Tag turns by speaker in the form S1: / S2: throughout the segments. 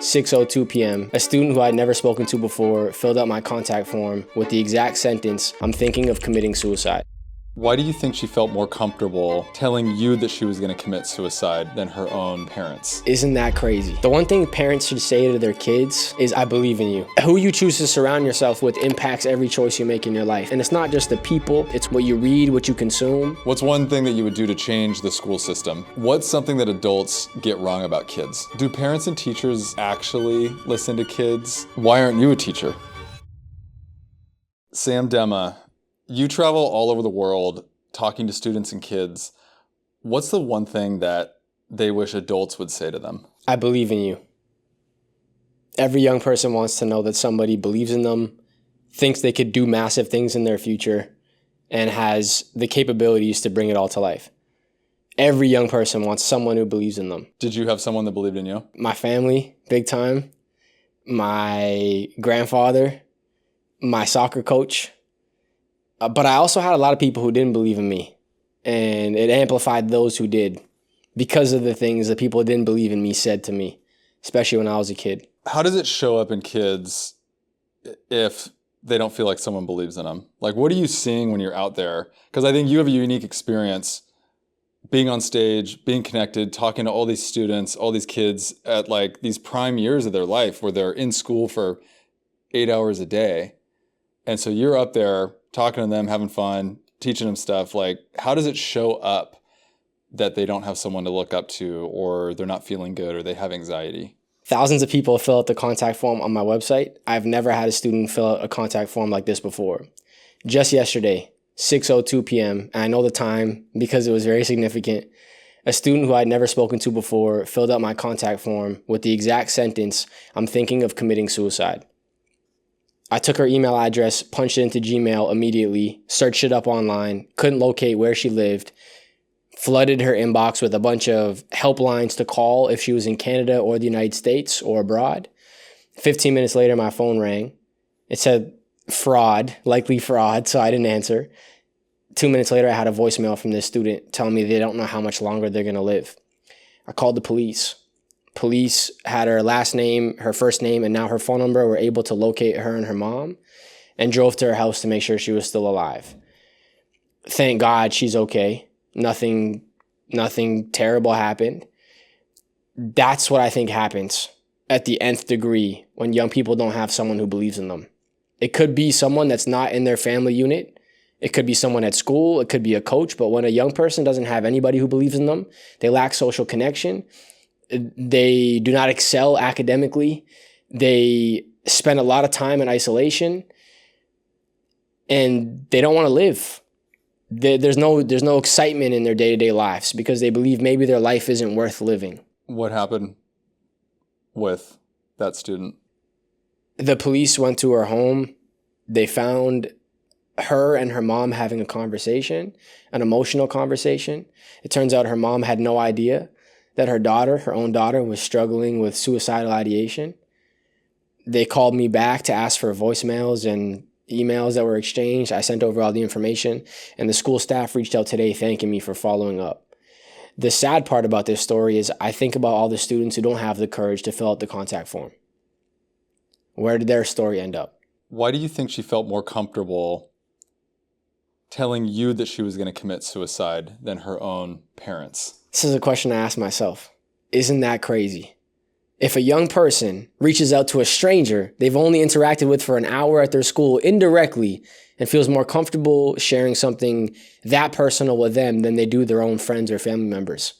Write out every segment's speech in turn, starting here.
S1: 6:02 p.m., a student who I'd never spoken to before filled out my contact form with the exact sentence, "I'm thinking of committing suicide."
S2: Why do you think she felt more comfortable telling you that she was going to commit suicide than her own parents?
S1: Isn't that crazy? The one thing parents should say to their kids is, "I believe in you." Who you choose to surround yourself with impacts every choice you make in your life. And it's not just the people, it's what you read, what you consume.
S2: What's one thing that you would do to change the school system? What's something that adults get wrong about kids? Do parents and teachers actually listen to kids? Why aren't you a teacher? Sam Demma, you travel all over the world talking to students and kids. What's the one thing that they wish adults would say to them?
S1: I believe in you. Every young person wants to know that somebody believes in them, thinks they could do massive things in their future, and has the capabilities to bring it all to life. Every young person wants someone who believes in them.
S2: Did you have someone that believed in you?
S1: My family, big time. My grandfather, my soccer coach. But I also had a lot of people who didn't believe in me, and it amplified those who did because of the things that people who didn't believe in me said to me, especially when I was a kid.
S2: How does it show up in kids if they don't feel like someone believes in them? Like, what are you seeing when you're out there? Because I think you have a unique experience being on stage, being connected, talking to all these students, all these kids at like these prime years of their life where they're in school for 8 hours a day. And so you're up there talking to them, having fun, teaching them stuff. Like, how does it show up that they don't have someone to look up to, or they're not feeling good, or they have anxiety?
S1: Thousands of people fill out the contact form on my website. I've never had a student fill out a contact form like this before. Just yesterday, 6:02 p.m., and I know the time because it was very significant, a student who I'd never spoken to before filled out my contact form with the exact sentence, "I'm thinking of committing suicide." I took her email address, punched it into Gmail immediately, searched it up online, couldn't locate where she lived, flooded her inbox with a bunch of helplines to call if she was in Canada or the United States or abroad. 15 minutes later, my phone rang. It said fraud, likely fraud, so I didn't answer. 2 minutes later, I had a voicemail from this student telling me they don't know how much longer they're going to live. I called the police. Police had her last name, her first name, and now her phone number, were able to locate her and her mom, and drove to her house to make sure she was still alive. Thank God she's okay. Nothing terrible happened. That's what I think happens at the nth degree when young people don't have someone who believes in them. It could be someone that's not in their family unit. It could be someone at school. It could be a coach. But when a young person doesn't have anybody who believes in them, they lack social connection. They do not excel academically. They spend a lot of time in isolation, and they don't want to live. There's no excitement in their day-to-day lives because they believe maybe their life isn't worth living.
S2: What happened with that student?
S1: The police went to her home. They found her and her mom having a conversation, an emotional conversation. It turns out her mom had no idea that her own daughter, was struggling with suicidal ideation. They called me back to ask for voicemails and emails that were exchanged. I sent over all the information, and the school staff reached out today thanking me for following up. The sad part about this story is I think about all the students who don't have the courage to fill out the contact form. Where did their story end up?
S2: Why do you think she felt more comfortable telling you that she was going to commit suicide than her own parents?
S1: This is a question I ask myself. Isn't that crazy? If a young person reaches out to a stranger they've only interacted with for an hour at their school indirectly and feels more comfortable sharing something that personal with them than they do their own friends or family members,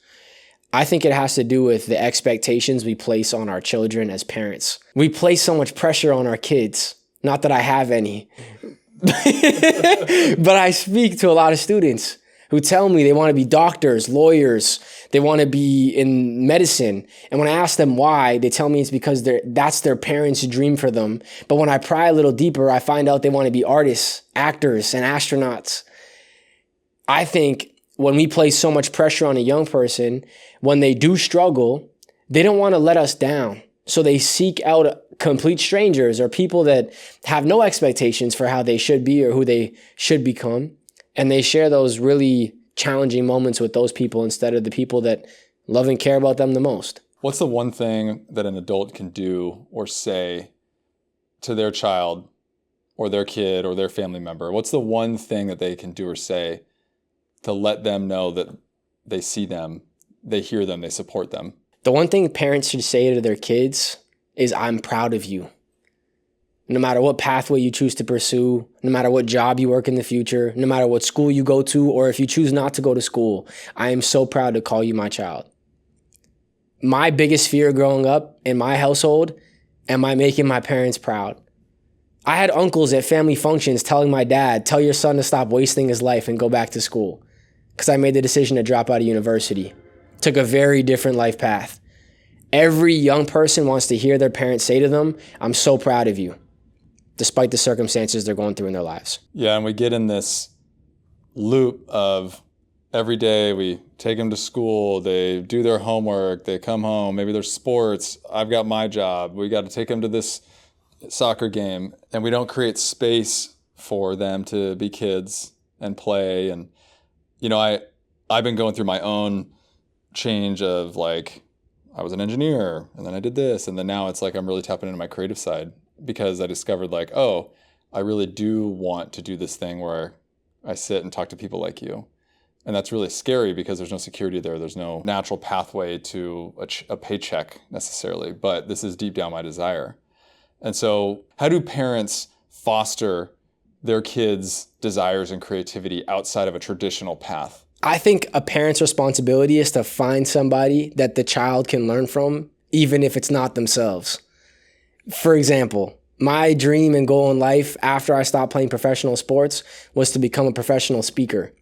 S1: I think it has to do with the expectations we place on our children as parents. We place so much pressure on our kids. Not that I have any, but I speak to a lot of students who tell me they want to be doctors, lawyers, they want to be in medicine. And when I ask them why, they tell me it's because that's their parents' dream for them. But when I pry a little deeper, I find out they want to be artists, actors, and astronauts. I think when we place so much pressure on a young person, when they do struggle, they don't want to let us down. So they seek out complete strangers or people that have no expectations for how they should be or who they should become. And they share those really challenging moments with those people instead of the people that love and care about them the most.
S2: What's the one thing that an adult can do or say to their child or their kid or their family member? What's the one thing that they can do or say to let them know that they see them, they hear them, they support them?
S1: The one thing parents should say to their kids is, I'm proud of you. No matter what pathway you choose to pursue, no matter what job you work in the future, no matter what school you go to, or if you choose not to go to school, I am so proud to call you my child. My biggest fear growing up in my household, am I making my parents proud? I had uncles at family functions telling my dad, tell your son to stop wasting his life and go back to school. Because I made the decision to drop out of university. Took a very different life path. Every young person wants to hear their parents say to them, I'm so proud of you, despite the circumstances they're going through in their lives.
S2: Yeah, and we get in this loop of every day we take them to school, they do their homework, they come home, maybe there's sports, I've got my job, we got to take them to this soccer game, and we don't create space for them to be kids and play. And, you know, I've been going through my own change of like, I was an engineer and then I did this, and then now it's like I'm really tapping into my creative side because I discovered like, oh, I really do want to do this thing where I sit and talk to people like you. And that's really scary because there's no security there. There's no natural pathway to a paycheck necessarily, but this is deep down my desire. And so how do parents foster their kids' desires and creativity outside of a traditional path?
S1: I think a parent's responsibility is to find somebody that the child can learn from, even if it's not themselves. For example, my dream and goal in life after I stopped playing professional sports was to become a professional speaker.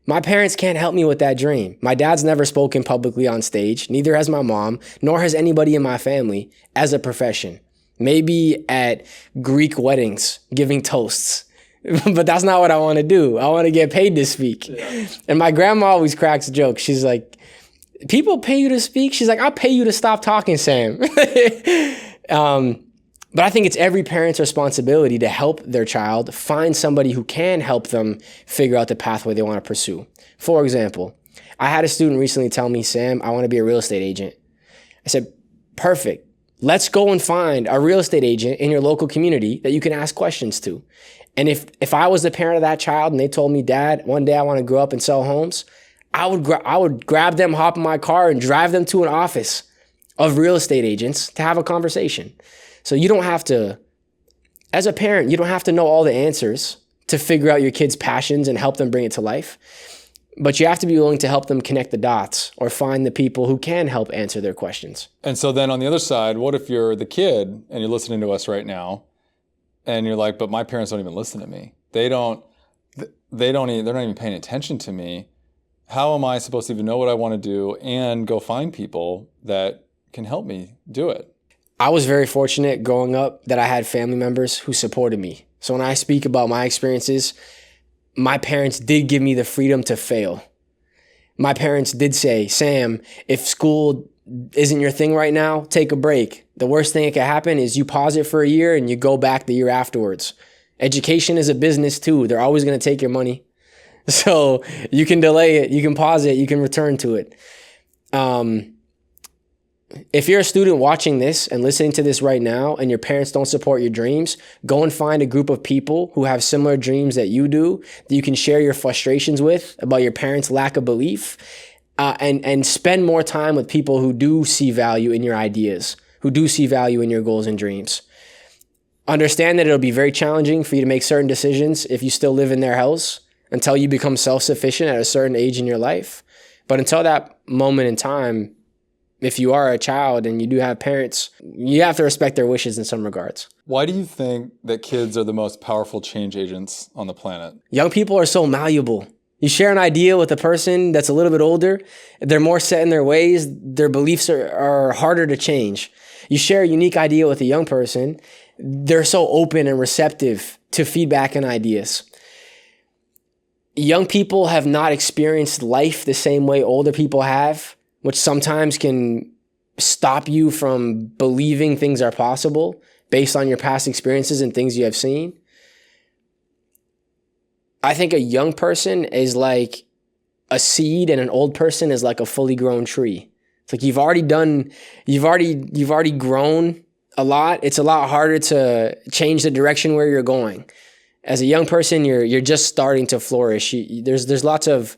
S1: My parents can't help me with that dream. My dad's never spoken publicly on stage, neither has my mom, nor has anybody in my family as a profession. Maybe at Greek weddings, giving toasts. But that's not what I want to do. I want to get paid to speak. Yeah. And my grandma always cracks a joke. She's like, people pay you to speak? She's like, I'll pay you to stop talking, Sam. But I think it's every parent's responsibility to help their child find somebody who can help them figure out the pathway they want to pursue. For example, I had a student recently tell me, Sam, I want to be a real estate agent. I said, perfect. Let's go and find a real estate agent in your local community that you can ask questions to. And if I was the parent of that child and they told me, Dad, one day I want to grow up and sell homes, I would grab them, hop in my car, and drive them to an office of real estate agents to have a conversation. So you don't have to, as a parent, you don't have to know all the answers to figure out your kids' passions and help them bring it to life. But you have to be willing to help them connect the dots or find the people who can help answer their questions.
S2: And so then on the other side, what if you're the kid and you're listening to us right now and you're like, but my parents don't even listen to me. They're not even paying attention to me. How am I supposed to even know what I want to do and go find people that can help me do it?
S1: I was very fortunate growing up that I had family members who supported me. So when I speak about my experiences, my parents did give me the freedom to fail. My parents did say, Sam, if school isn't your thing right now, take a break. The worst thing that can happen is you pause it for a year and you go back the year afterwards. Education is a business too. They're always going to take your money. So you can delay it, you can pause it, you can return to it. If you're a student watching this and listening to this right now and your parents don't support your dreams, go and find a group of people who have similar dreams that you do, that you can share your frustrations with about your parents' lack of belief, and spend more time with people who do see value in your ideas, who do see value in your goals and dreams. Understand that it'll be very challenging for you to make certain decisions if you still live in their house until you become self-sufficient at a certain age in your life. But until that moment in time, if you are a child and you do have parents, you have to respect their wishes in some regards.
S2: Why do you think that kids are the most powerful change agents on the planet?
S1: Young people are so malleable. You share an idea with a person that's a little bit older, they're more set in their ways, their beliefs are harder to change. You share a unique idea with a young person, they're so open and receptive to feedback and ideas. Young people have not experienced life the same way older people have, which sometimes can stop you from believing things are possible based on your past experiences and things you have seen. I think a young person is like a seed and an old person is like a fully grown tree. It's like you've already grown a lot. It's a lot harder to change the direction where you're going. As a young person, you're just starting to flourish. There's lots of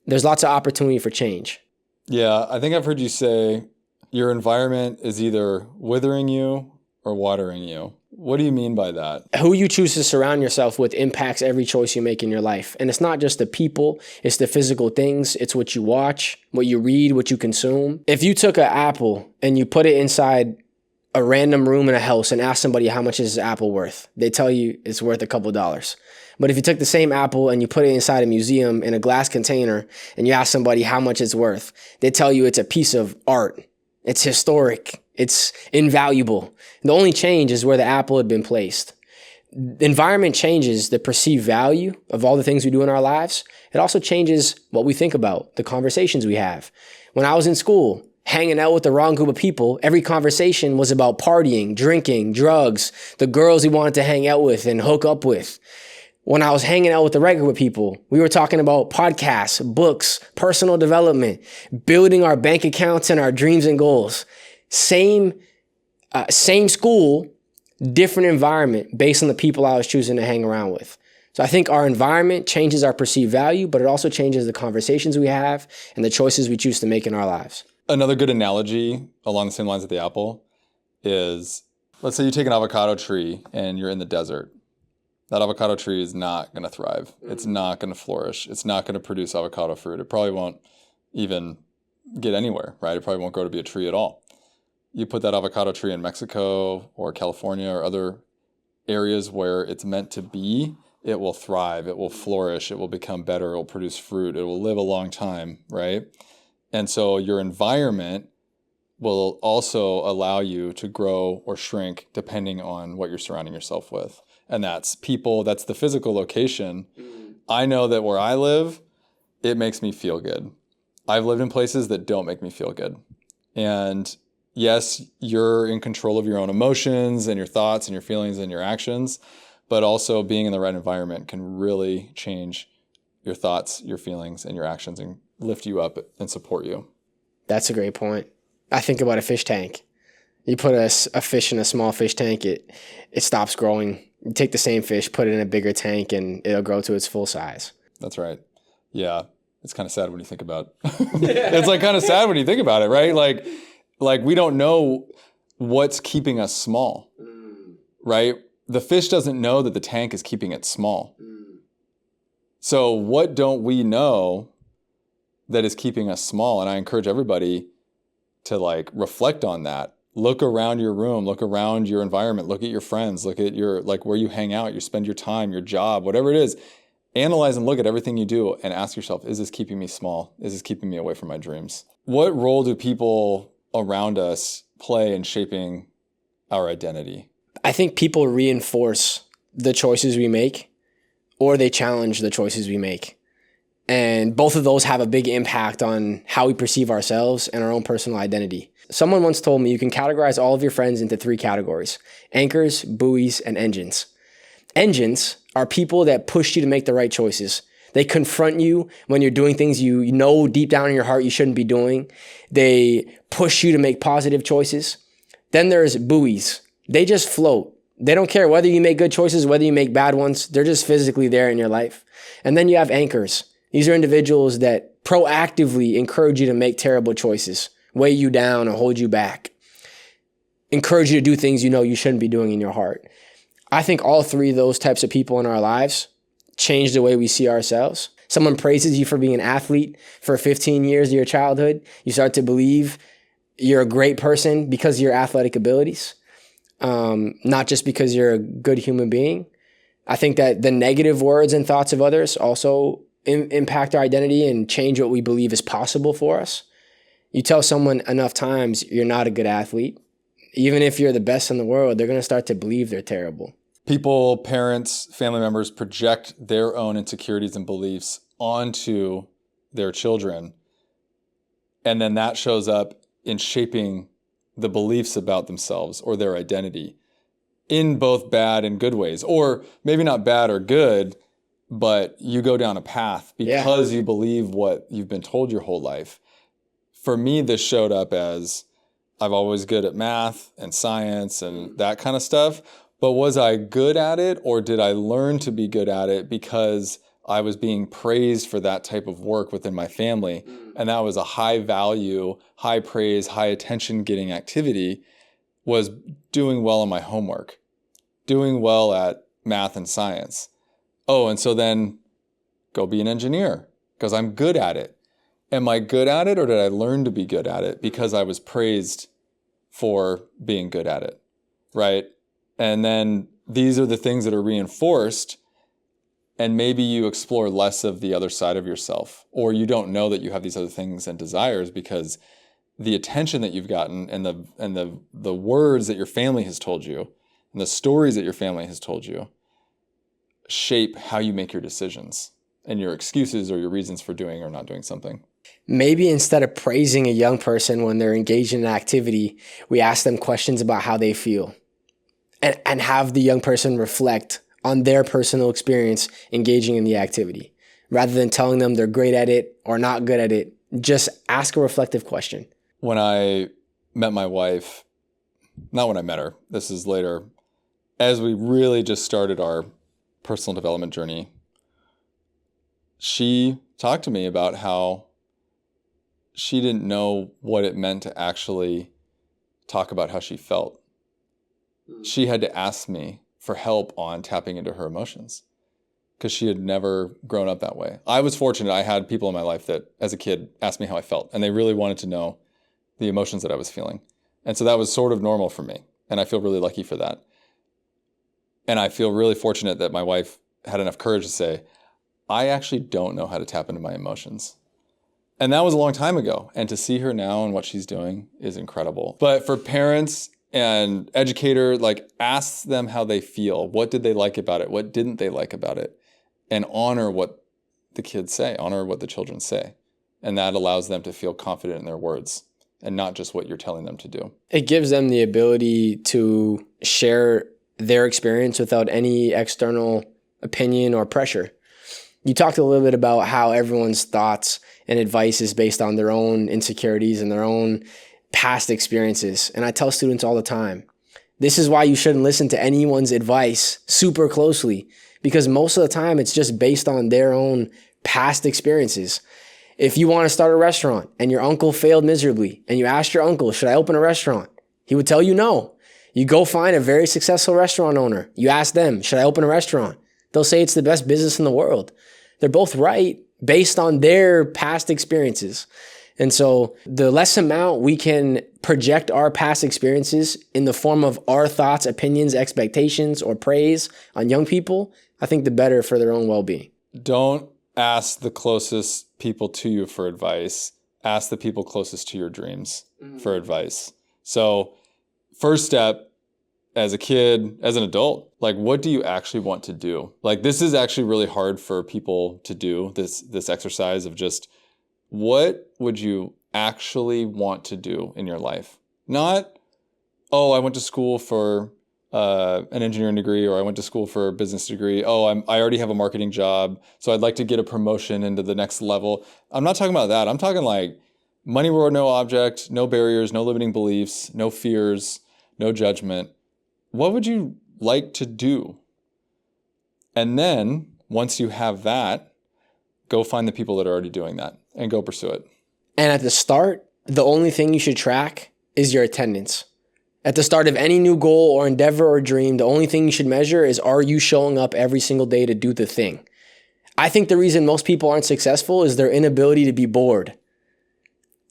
S1: opportunity for change.
S2: Yeah, I think I've heard you say your environment is either withering you or watering you. What do you mean by that?
S1: Who you choose to surround yourself with impacts every choice you make in your life. And it's not just the people, it's the physical things. It's what you watch, what you read, what you consume. If you took an apple and you put it inside a random room in a house and asked somebody how much is this apple worth, they tell you it's worth a couple dollars. But if you took the same apple and you put it inside a museum in a glass container and you ask somebody how much it's worth, they tell you it's a piece of art. It's historic. It's invaluable. The only change is where the apple had been placed. The environment changes the perceived value of all the things we do in our lives. It also changes what we think about, the conversations we have. When I was in school, hanging out with the wrong group of people, every conversation was about partying, drinking, drugs, the girls we wanted to hang out with and hook up with. When I was hanging out with the right group of people, we were talking about podcasts, books, personal development, building our bank accounts and our dreams and goals. Same school, different environment based on the people I was choosing to hang around with. So I think our environment changes our perceived value, but it also changes the conversations we have and the choices we choose to make in our lives.
S2: Another good analogy along the same lines of the apple is, let's say you take an avocado tree and you're in the desert. That avocado tree is not going to thrive. It's not going to flourish. It's not going to produce avocado fruit. It probably won't even get anywhere, right? It probably won't grow to be a tree at all. You put that avocado tree in Mexico or California or other areas where it's meant to be, it will thrive. It will flourish. It will become better. It will produce fruit. It will live a long time, right? And so your environment will also allow you to grow or shrink depending on what you're surrounding yourself with. And that's people, that's the physical location. I know that where I live, it makes me feel good. I've lived in places that don't make me feel good. And yes, you're in control of your own emotions and your thoughts and your feelings and your actions, but also being in the right environment can really change your thoughts, your feelings, and your actions and lift you up and support you.
S1: That's a great point. I think about a fish tank. You put a fish in a small fish tank, it stops growing. You take the same fish, put it in a bigger tank, and it'll grow to its full size.
S2: That's right. Yeah. It's kind of sad when you think about it's like kind of sad when you think about it, right? Like we don't know what's keeping us small, right? The fish doesn't know that the tank is keeping it small. So what don't we know that is keeping us small? And I encourage everybody to like reflect on that. Look around your room, look around your environment, look at your friends, look at your, like where you hang out, you spend your time, your job, whatever it is. Analyze and look at everything you do and ask yourself, is this keeping me small? Is this keeping me away from my dreams? What role do people around us play in shaping our identity?
S1: I think people reinforce the choices we make, or they challenge the choices we make. And both of those have a big impact on how we perceive ourselves and our own personal identity. Someone once told me you can categorize all of your friends into 3 categories: anchors, buoys, and engines. Engines are people that push you to make the right choices. They confront you when you're doing things you know deep down in your heart you shouldn't be doing. They push you to make positive choices. Then there's buoys. They just float. They don't care whether you make good choices, whether you make bad ones. They're just physically there in your life. And then you have anchors. These are individuals that proactively encourage you to make terrible choices, weigh you down or hold you back, encourage you to do things you know you shouldn't be doing in your heart. I think all 3 of those types of people in our lives change the way we see ourselves. Someone praises you for being an athlete for 15 years of your childhood. You start to believe you're a great person because of your athletic abilities, not just because you're a good human being. I think that the negative words and thoughts of others also impact our identity and change what we believe is possible for us. You tell someone enough times you're not a good athlete, even if you're the best in the world, they're going to start to believe they're terrible.
S2: People, parents, family members project their own insecurities and beliefs onto their children. And then that shows up in shaping the beliefs about themselves or their identity in both bad and good ways. Or maybe not bad or good, but you go down a path because you believe what you've been told your whole life. for me, this showed up as I've always good at math and science and that kind of stuff. But was I good at it, or did I learn to be good at it because I was being praised for that type of work within my family? And that was a high value, high praise, high attention getting activity, was doing well on my homework, doing well at math and science. Oh, and so then go be an engineer because I'm good at it. Am I good at it, or did I learn to be good at it because I was praised for being good at it, right? And then these are the things that are reinforced, and maybe you explore less of the other side of yourself, or you don't know that you have these other things and desires because the attention that you've gotten and the words that your family has told you and the stories that your family has told you shape how you make your decisions and your excuses or your reasons for doing or not doing something.
S1: Maybe instead of praising a young person when they're engaged in an activity, we ask them questions about how they feel and have the young person reflect on their personal experience engaging in the activity. Rather than telling them they're great at it or not good at it, just ask a reflective question.
S2: When I met my wife, not when I met her, this is later, as we really just started our personal development journey, she talked to me about how she didn't know what it meant to actually talk about how she felt. She had to ask me for help on tapping into her emotions because she had never grown up that way. I was fortunate. I had people in my life that, as a kid, asked me how I felt, and they really wanted to know the emotions that I was feeling. And so that was sort of normal for me, and I feel really lucky for that. And I feel really fortunate that my wife had enough courage to say, I actually don't know how to tap into my emotions. And that was a long time ago. And to see her now and what she's doing is incredible. But for parents and educator, like, ask them how they feel. What did they like about it? What didn't they like about it? And honor what the kids say, honor what the children say. And that allows them to feel confident in their words and not just what you're telling them to do.
S1: It gives them the ability to share their experience without any external opinion or pressure. You talked a little bit about how everyone's thoughts and advice is based on their own insecurities and their own past experiences. And I tell students all the time, this is why you shouldn't listen to anyone's advice super closely, because most of the time it's just based on their own past experiences. If you want to start a restaurant and your uncle failed miserably and you asked your uncle, should I open a restaurant? He would tell you no. You go find a very successful restaurant owner. You ask them, should I open a restaurant? They'll say it's the best business in the world. They're both right based on their past experiences. And so the less amount we can project our past experiences in the form of our thoughts, opinions, expectations, or praise on young people, I think the better for their own well-being.
S2: Don't ask the closest people to you for advice. Ask the people closest to your dreams for advice. So first step, as a kid, as an adult, like, what do you actually want to do? Like, this is actually really hard for people to do, this exercise of just, what would you actually want to do in your life? Not, oh, I went to school for an engineering degree, or I went to school for a business degree. Oh, I already have a marketing job, so I'd like to get a promotion into the next level. I'm not talking about that. I'm talking like money were no object, no barriers, no limiting beliefs, no fears, no judgment. What would you like to do? And then once you have that, go find the people that are already doing that and go pursue it.
S1: And at the start, the only thing you should track is your attendance. At the start of any new goal or endeavor or dream, the only thing you should measure is, are you showing up every single day to do the thing? I think the reason most people aren't successful is their inability to be bored.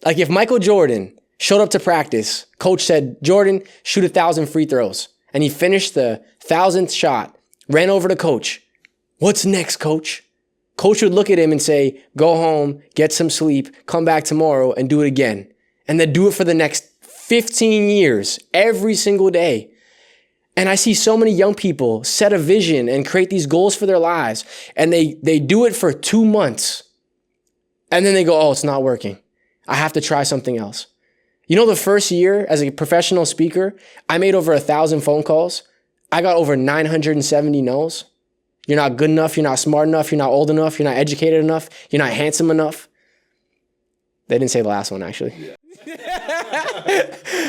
S1: Like, if Michael Jordan showed up to practice, coach said, Jordan, shoot 1,000 free throws. And he finished the 1,000th shot, ran over to coach. What's next, coach? Coach would look at him and say, go home, get some sleep, come back tomorrow and do it again. And then do it for the next 15 years, every single day. And I see so many young people set a vision and create these goals for their lives. And they do it for 2 months. And then they go, oh, it's not working. I have to try something else. You know, the first year as a professional speaker, I made over 1,000 phone calls. I got over 970 no's. You're not good enough. You're not smart enough. You're not old enough. You're not educated enough. You're not handsome enough. They didn't say the last one, actually.
S2: Yeah.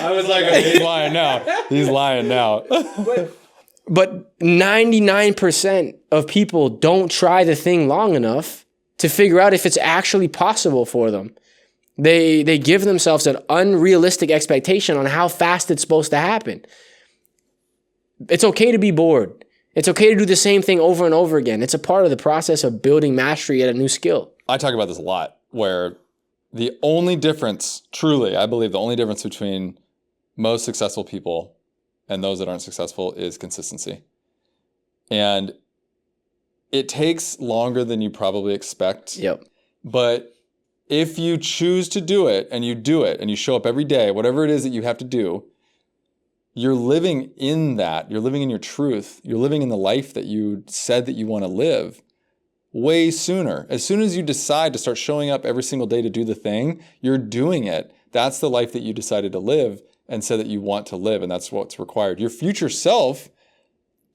S2: I was like, okay, he's lying now. He's lying now.
S1: But 99% of people don't try the thing long enough to figure out if it's actually possible for them. They give themselves an unrealistic expectation on how fast it's supposed to happen. It's okay to be bored. It's okay to do the same thing over and over again. It's a part of the process of building mastery at a new skill.
S2: I talk about this a lot, where the only difference, truly, I believe the only difference between most successful people and those that aren't successful is consistency. And it takes longer than you probably expect.
S1: Yep.
S2: But if you choose to do it and you show up every day, whatever it is that you have to do, you're living in that. You're living in your truth. You're living in the life that you said that you want to live way sooner. As soon as you decide to start showing up every single day to do the thing, you're doing it. That's the life that you decided to live and said that you want to live, and that's what's required. Your future self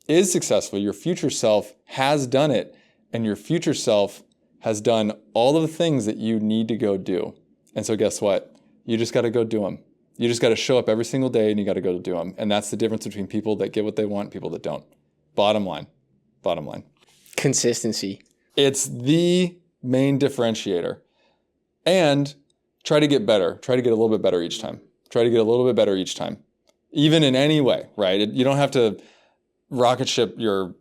S2: is successful. Your future self has done it, and your future self has done all of the things that you need to go do. And so guess what? You just got to go do them. You just got to show up every single day and you got to go to do them. And that's the difference between people that get what they want and people that don't. Bottom line.
S1: Consistency.
S2: It's the main differentiator. And try to get better. Try to get a little bit better each time. Even in any way, right? You don't have to rocket ship your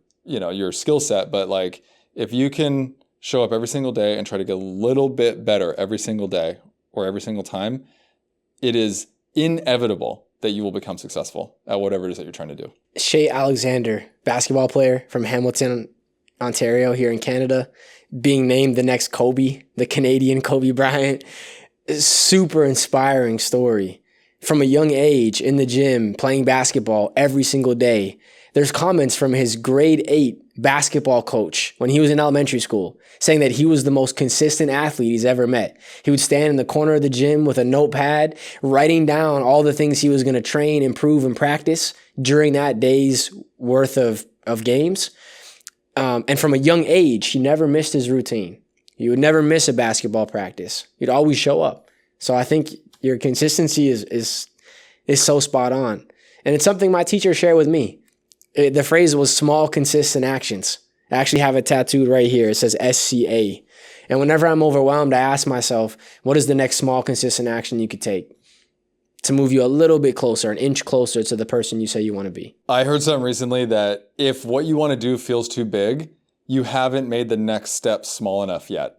S2: skill set, but like if you can show up every single day and try to get a little bit better every single day or every single time, it is inevitable that you will become successful at whatever it is that you're trying to do.
S1: Shea Alexander, basketball player from Hamilton, Ontario, here in Canada, being named the next Kobe, the Canadian Kobe Bryant. Super inspiring story. From a young age in the gym, playing basketball every single day. There's comments from his grade 8 basketball coach when he was in elementary school saying that he was the most consistent athlete he's ever met. He would stand in the corner of the gym with a notepad, writing down all the things he was going to train, improve, and practice during that day's worth of games. And from a young age, he never missed his routine. He would never miss a basketball practice. He'd always show up. So I think your consistency is so spot on. And it's something my teacher shared with me. The phrase was small, consistent actions. I actually have it tattooed right here. It says SCA. And whenever I'm overwhelmed, I ask myself, what is the next small, consistent action you could take to move you a little bit closer, an inch closer to the person you say you want to be?
S2: I heard something recently that if what you want to do feels too big, you haven't made the next step small enough yet.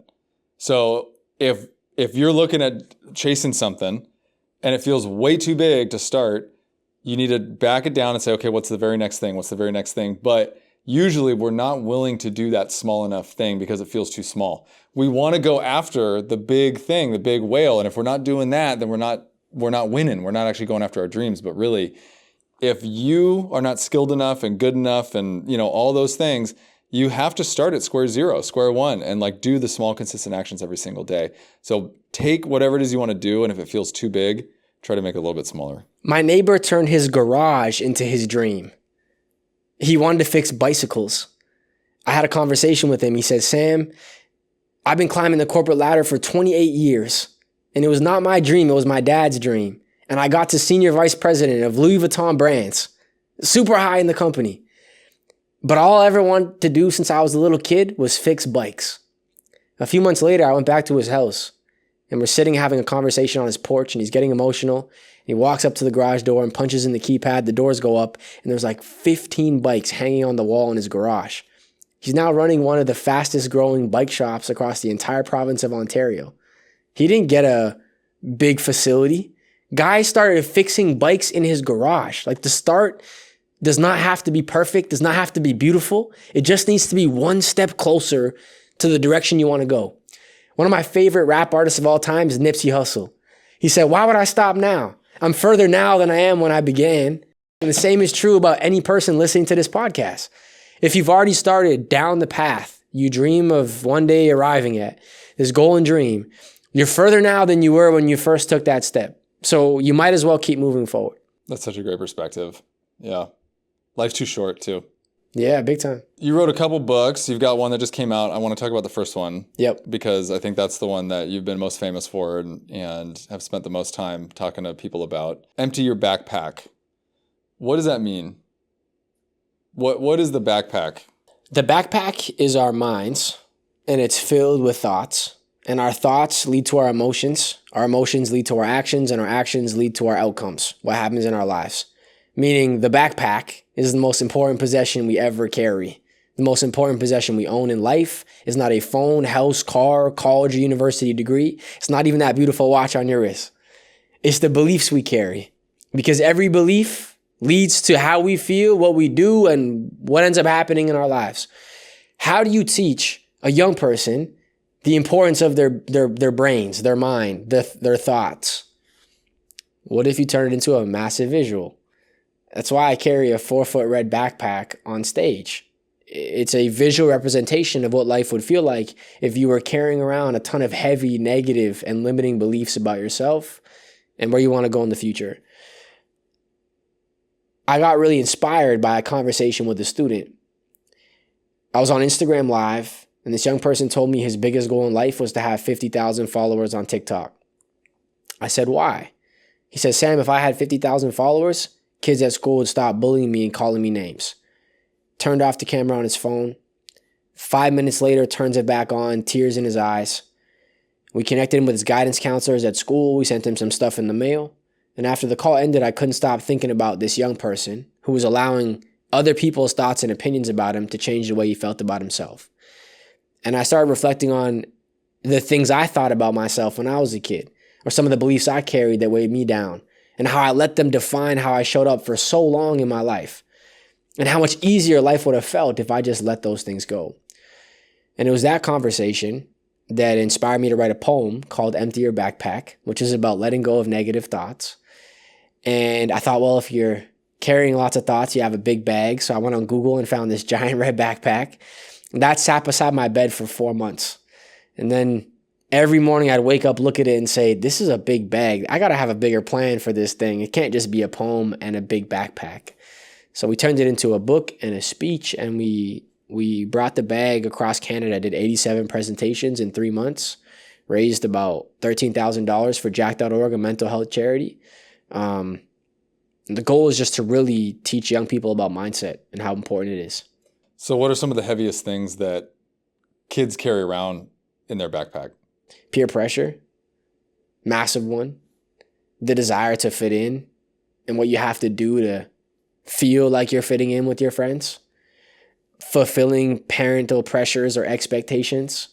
S2: So if you're looking at chasing something and it feels way too big to start, you need to back it down and say, okay, what's the very next thing? But usually we're not willing to do that small enough thing because it feels too small. We want to go after the big thing, the big whale. And if we're not doing that, then we're not winning. We're not actually going after our dreams. But really, if you are not skilled enough and good enough and all those things, you have to start at square one, and like do the small, consistent actions every single day. So take whatever it is you want to do. And if it feels too big, try to make it a little bit smaller.
S1: My neighbor turned his garage into his dream. He wanted to fix bicycles. I had a conversation with him. He said, Sam, I've been climbing the corporate ladder for 28 years, and it was not my dream. It was my dad's dream. And I got to senior vice president of Louis Vuitton brands, super high in the company. But all I ever wanted to do since I was a little kid was fix bikes. A few months later, I went back to his house. And we're sitting having a conversation on his porch, and he's getting emotional. He walks up to the garage door and punches in the keypad. The doors go up, and there's like 15 bikes hanging on the wall in his garage. He's now running one of the fastest growing bike shops across the entire province of Ontario. He didn't get a big facility. Guy started fixing bikes in his garage. Like, the start does not have to be perfect, does not have to be beautiful. It just needs to be one step closer to the direction you want to go. One of my favorite rap artists of all time is Nipsey Hussle. He said, why would I stop now? I'm further now than I am when I began. And the same is true about any person listening to this podcast. If you've already started down the path you dream of one day arriving at, this goal and dream, you're further now than you were when you first took that step. So you might as well keep moving forward.
S2: That's such a great perspective. Yeah. Life's too short too.
S1: Yeah, big time.
S2: You wrote a couple books. You've got one that just came out. I want to talk about the first one.
S1: Yep.
S2: Because I think that's the one that you've been most famous for and have spent the most time talking to people about. Empty your backpack. What does that mean? What is the backpack?
S1: The backpack is our minds, and it's filled with thoughts. And our thoughts lead to our emotions lead to our actions, and our actions lead to our outcomes, what happens in our lives. Meaning the backpack is the most important possession we ever carry. The most important possession we own in life is not a phone, house, car, college, or university degree. It's not even that beautiful watch on your wrist. It's the beliefs we carry. Because every belief leads to how we feel, what we do, and what ends up happening in our lives. How do you teach a young person the importance of their brains, their mind, their thoughts? What if you turn it into a massive visual? That's why I carry a 4-foot red backpack on stage. It's a visual representation of what life would feel like if you were carrying around a ton of heavy, negative, and limiting beliefs about yourself and where you want to go in the future. I got really inspired by a conversation with a student. I was on Instagram Live, and this young person told me his biggest goal in life was to have 50,000 followers on TikTok. I said, why? He said, Sam, if I had 50,000 followers, kids at school would stop bullying me and calling me names. Turned off the camera on his phone. 5 minutes later, turns it back on, tears in his eyes. We connected him with his guidance counselors at school. We sent him some stuff in the mail. And after the call ended, I couldn't stop thinking about this young person who was allowing other people's thoughts and opinions about him to change the way he felt about himself. And I started reflecting on the things I thought about myself when I was a kid, or some of the beliefs I carried that weighed me down, and how I let them define how I showed up for so long in my life, and how much easier life would have felt if I just let those things go. And it was that conversation that inspired me to write a poem called Empty Your Backpack, which is about letting go of negative thoughts. And I thought, well, if you're carrying lots of thoughts, you have a big bag. So I went on Google and found this giant red backpack. That sat beside my bed for 4 months. And then every morning I'd wake up, look at it and say, this is a big bag. I got to have a bigger plan for this thing. It can't just be a poem and a big backpack. So we turned it into a book and a speech, and we brought the bag across Canada, did 87 presentations in 3 months, raised about $13,000 for Jack.org, a mental health charity. The goal is just to really teach young people about mindset and how important it is.
S2: So what are some of the heaviest things that kids carry around in their backpack?
S1: Peer pressure, massive one. The desire to fit in and what you have to do to feel like you're fitting in with your friends. Fulfilling parental pressures or expectations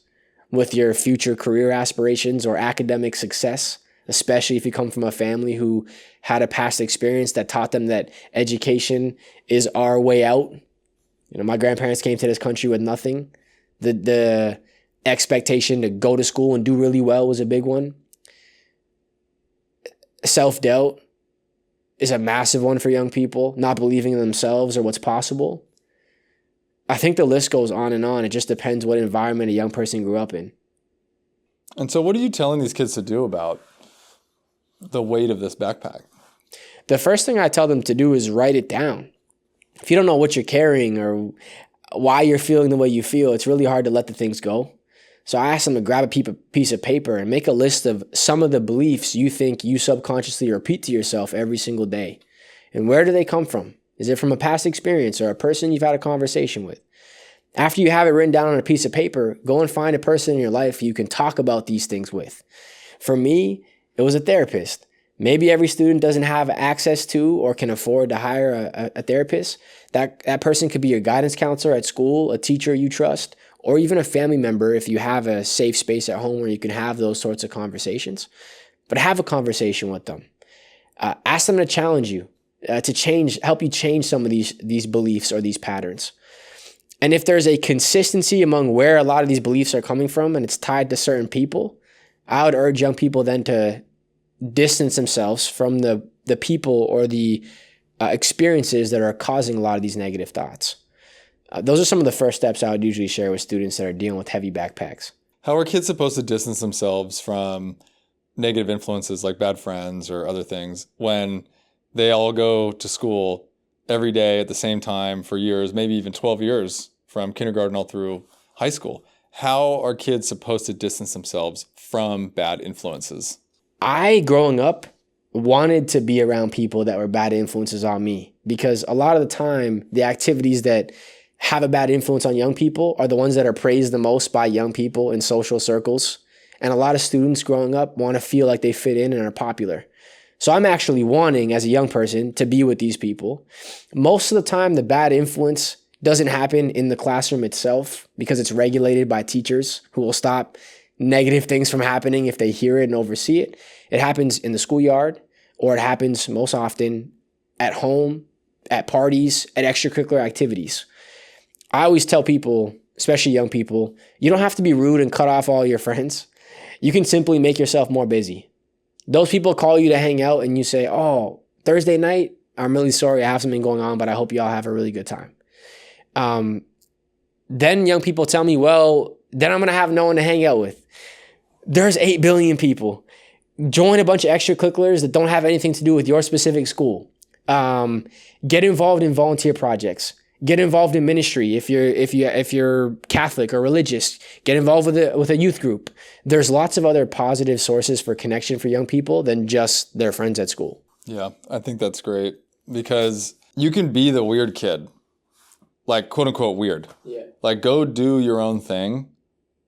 S1: with your future career aspirations or academic success, especially if you come from a family who had a past experience that taught them that education is our way out. You know, my grandparents came to this country with nothing. The expectation to go to school and do really well was a big one. Self-doubt is a massive one for young people, not believing in themselves or what's possible. I think the list goes on and on. It just depends what environment a young person grew up in.
S2: And so what are you telling these kids to do about the weight of this backpack?
S1: The first thing I tell them to do is write it down. If you don't know what you're carrying or why you're feeling the way you feel, it's really hard to let the things go. So I ask them to grab a piece of paper and make a list of some of the beliefs you think you subconsciously repeat to yourself every single day. And where do they come from? Is it from a past experience or a person you've had a conversation with? After you have it written down on a piece of paper, go and find a person in your life you can talk about these things with. For me, it was a therapist. Maybe every student doesn't have access to or can afford to hire a therapist. That person could be your guidance counselor at school, a teacher you trust, or even a family member if you have a safe space at home where you can have those sorts of conversations. But have a conversation with them. Ask them to challenge you, help you change some of these beliefs or these patterns. And if there's a consistency among where a lot of these beliefs are coming from and it's tied to certain people, I would urge young people then to distance themselves from the people or the experiences that are causing a lot of these negative thoughts. Those are some of the first steps I would usually share with students that are dealing with heavy backpacks.
S2: How are kids supposed to distance themselves from negative influences like bad friends or other things when they all go to school every day at the same time for years, maybe even 12 years from kindergarten all through high school. How are kids supposed to distance themselves from bad influences?
S1: I, growing up, wanted to be around people that were bad influences on me, because a lot of the time, the activities that have a bad influence on young people are the ones that are praised the most by young people in social circles. And a lot of students growing up want to feel like they fit in and are popular. So I'm actually wanting, as a young person, to be with these people. Most of the time, the bad influence doesn't happen in the classroom itself because it's regulated by teachers who will stop negative things from happening if they hear it and oversee it. It happens in the schoolyard, or it happens most often at home, at parties, at extracurricular activities. I always tell people, especially young people, you don't have to be rude and cut off all your friends. You can simply make yourself more busy. Those people call you to hang out and you say, oh, Thursday night, I'm really sorry, I have something going on, but I hope you all have a really good time. Then young people tell me, well, then I'm going to have no one to hang out with. There's 8 billion people. Join a bunch of extracurriculars that don't have anything to do with your specific school. Get involved in volunteer projects. Get involved in ministry. If you're Catholic or religious, get involved with a youth group. There's lots of other positive sources for connection for young people than just their friends at school.
S2: Yeah, I think that's great, because you can be the weird kid, like quote unquote weird.
S1: Yeah.
S2: Like, go do your own thing.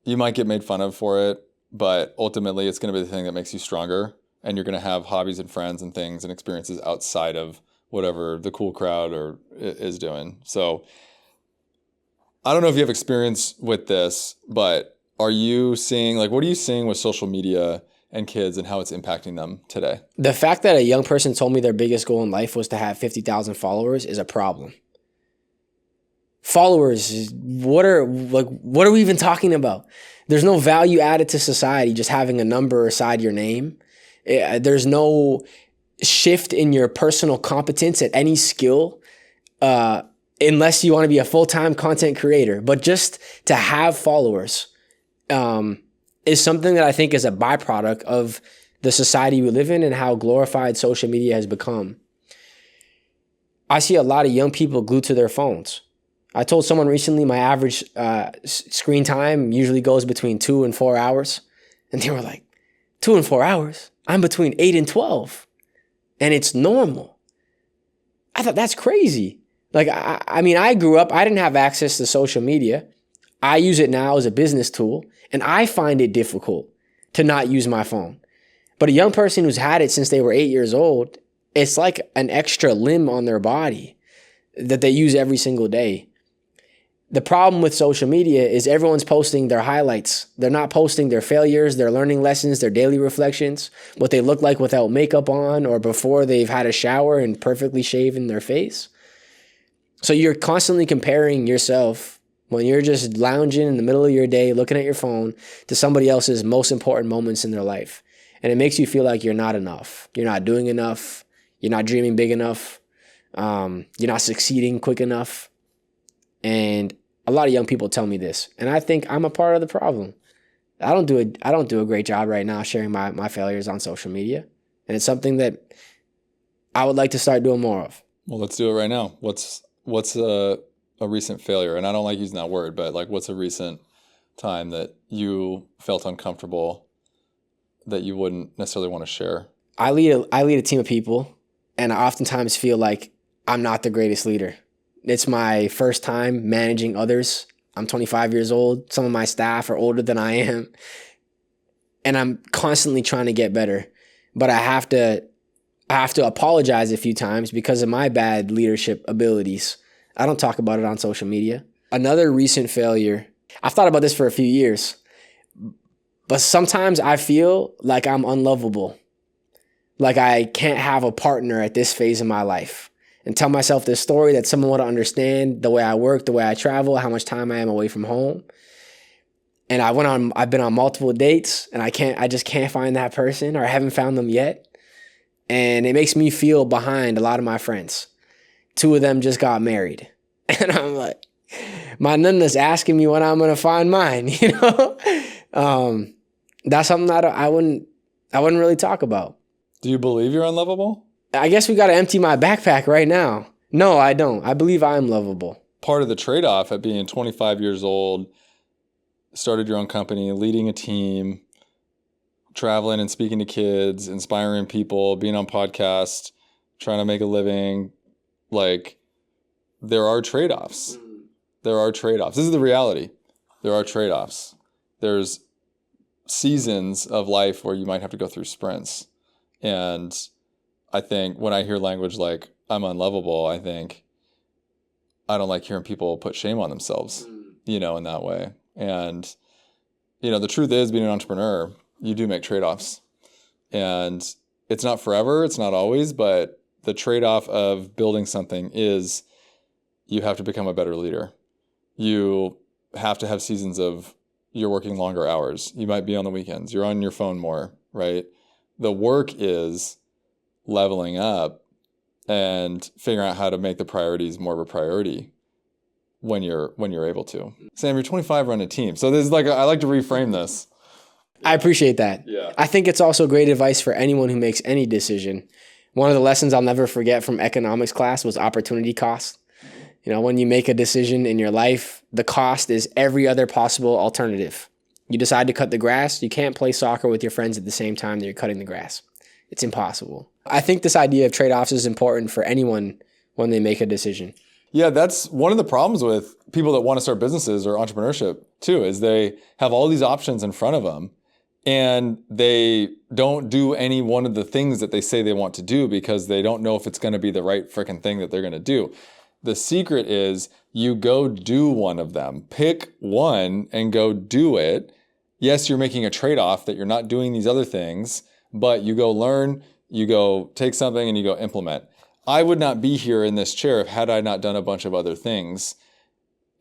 S2: You might get made fun of for it, but ultimately it's going to be the thing that makes you stronger, and you're going to have hobbies and friends and things and experiences outside of whatever the cool crowd is doing. So I don't know if you have experience with this, but are you seeing, like, what are you seeing with social media and kids and how it's impacting them today?
S1: The fact that a young person told me their biggest goal in life was to have 50,000 followers is a problem. Followers, what are we even talking about? There's no value added to society just having a number beside your name. There's no shift in your personal competence at any skill, unless you want to be a full-time content creator. But just to have followers is something that I think is a byproduct of the society we live in and how glorified social media has become. I see a lot of young people glued to their phones. I told someone recently my average screen time usually goes between 2 and 4 hours. And they were like, 2 and 4 hours? I'm between 8 and 12. And it's normal. I thought, that's crazy. Like, I mean, I grew up, I didn't have access to social media. I use it now as a business tool, and I find it difficult to not use my phone. But a young person who's had it since they were 8 years old, it's like an extra limb on their body that they use every single day. The problem with social media is everyone's posting their highlights. They're not posting their failures, their learning lessons, their daily reflections, what they look like without makeup on or before they've had a shower and perfectly shaven their face. So you're constantly comparing yourself when you're just lounging in the middle of your day, looking at your phone, to somebody else's most important moments in their life. And it makes you feel like you're not enough. You're not doing enough. You're not dreaming big enough. You're not succeeding quick enough. And a lot of young people tell me this, and I think I'm a part of the problem. I don't do a great job right now sharing my failures on social media, and it's something that I would like to start doing more of.
S2: Well, let's do it right now. What's a recent failure? And I don't like using that word, but like, what's a recent time that you felt uncomfortable that you wouldn't necessarily want to share?
S1: I lead a team of people, and I oftentimes feel like I'm not the greatest leader. It's my first time managing others. I'm 25 years old. Some of my staff are older than I am. And I'm constantly trying to get better. But I have to apologize a few times because of my bad leadership abilities. I don't talk about it on social media. Another recent failure, I've thought about this for a few years, but sometimes I feel like I'm unlovable. Like I can't have a partner at this phase of my life. And tell myself this story that someone would understand the way I work, the way I travel, how much time I am away from home. And I've been on multiple dates, and I just can't find that person, or I haven't found them yet. And it makes me feel behind a lot of my friends. 2 of them just got married. And I'm like, my nana's asking me when I'm going to find mine, you know? That's something that I wouldn't really talk about.
S2: Do you believe you're unlovable?
S1: I guess we got to empty my backpack right now. No, I don't. I believe I am lovable.
S2: Part of the trade-off at being 25 years old, started your own company, leading a team, traveling and speaking to kids, inspiring people, being on podcasts, trying to make a living, like there are trade-offs. There are trade-offs. This is the reality. There are trade-offs. There's seasons of life where you might have to go through sprints. And I think when I hear language like I'm unlovable, I think I don't like hearing people put shame on themselves, in that way. And, the truth is, being an entrepreneur, you do make trade-offs. And it's not forever, it's not always, but the trade-off of building something is you have to become a better leader. You have to have seasons of you're working longer hours. You might be on the weekends. You're on your phone more, right? The work is leveling up and figuring out how to make the priorities more of a priority when you're able to. Sam, you're 25, running a team. So this is I like to reframe this.
S1: I appreciate that.
S2: Yeah.
S1: I think it's also great advice for anyone who makes any decision. One of the lessons I'll never forget from economics class was opportunity cost. When you make a decision in your life, the cost is every other possible alternative. You decide to cut the grass, you can't play soccer with your friends at the same time that you're cutting the grass. It's impossible. I think this idea of trade-offs is important for anyone when they make a decision.
S2: Yeah, that's one of the problems with people that want to start businesses or entrepreneurship too, is they have all these options in front of them and they don't do any one of the things that they say they want to do because they don't know if it's going to be the right freaking thing that they're going to do. The secret is you go do one of them. Pick one and go do it. Yes, you're making a trade-off that you're not doing these other things, but you go learn, you go take something and you go implement. I would not be here in this chair had I not done a bunch of other things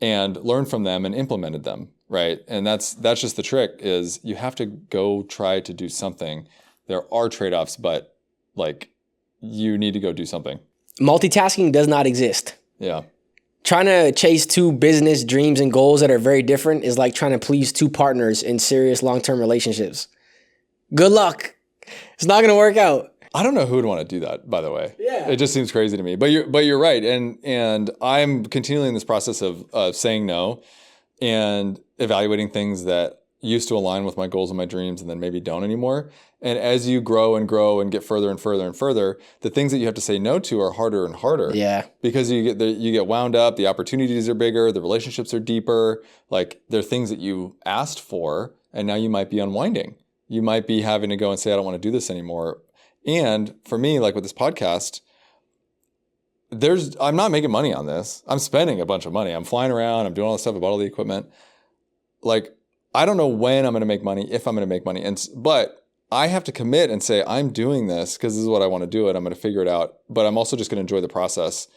S2: and learned from them and implemented them, right? And that's just the trick, is you have to go try to do something. There are trade-offs, but you need to go do something.
S1: Multitasking does not exist.
S2: Yeah.
S1: Trying to chase two business dreams and goals that are very different is like trying to please two partners in serious long-term relationships. Good luck. It's not going to work out.
S2: I don't know who would want to do that, by the way.
S1: Yeah.
S2: It just seems crazy to me. But you're right. And I'm continually in this process of saying no and evaluating things that used to align with my goals and my dreams and then maybe don't anymore. And as you grow and get further and further and further, the things that you have to say no to are harder and harder.
S1: Yeah.
S2: Because you get wound up, the opportunities are bigger, the relationships are deeper. They're things that you asked for, and now you might be unwinding. You might be having to go and say, I don't want to do this anymore. And for me, with this podcast, I'm not making money on this. I'm spending a bunch of money. I'm flying around. I'm doing all this stuff. I bought all the equipment. I don't know when I'm going to make money, if I'm going to make money. But I have to commit and say, I'm doing this because this is what I want to do, and I'm going to figure it out. But I'm also just going to enjoy the process.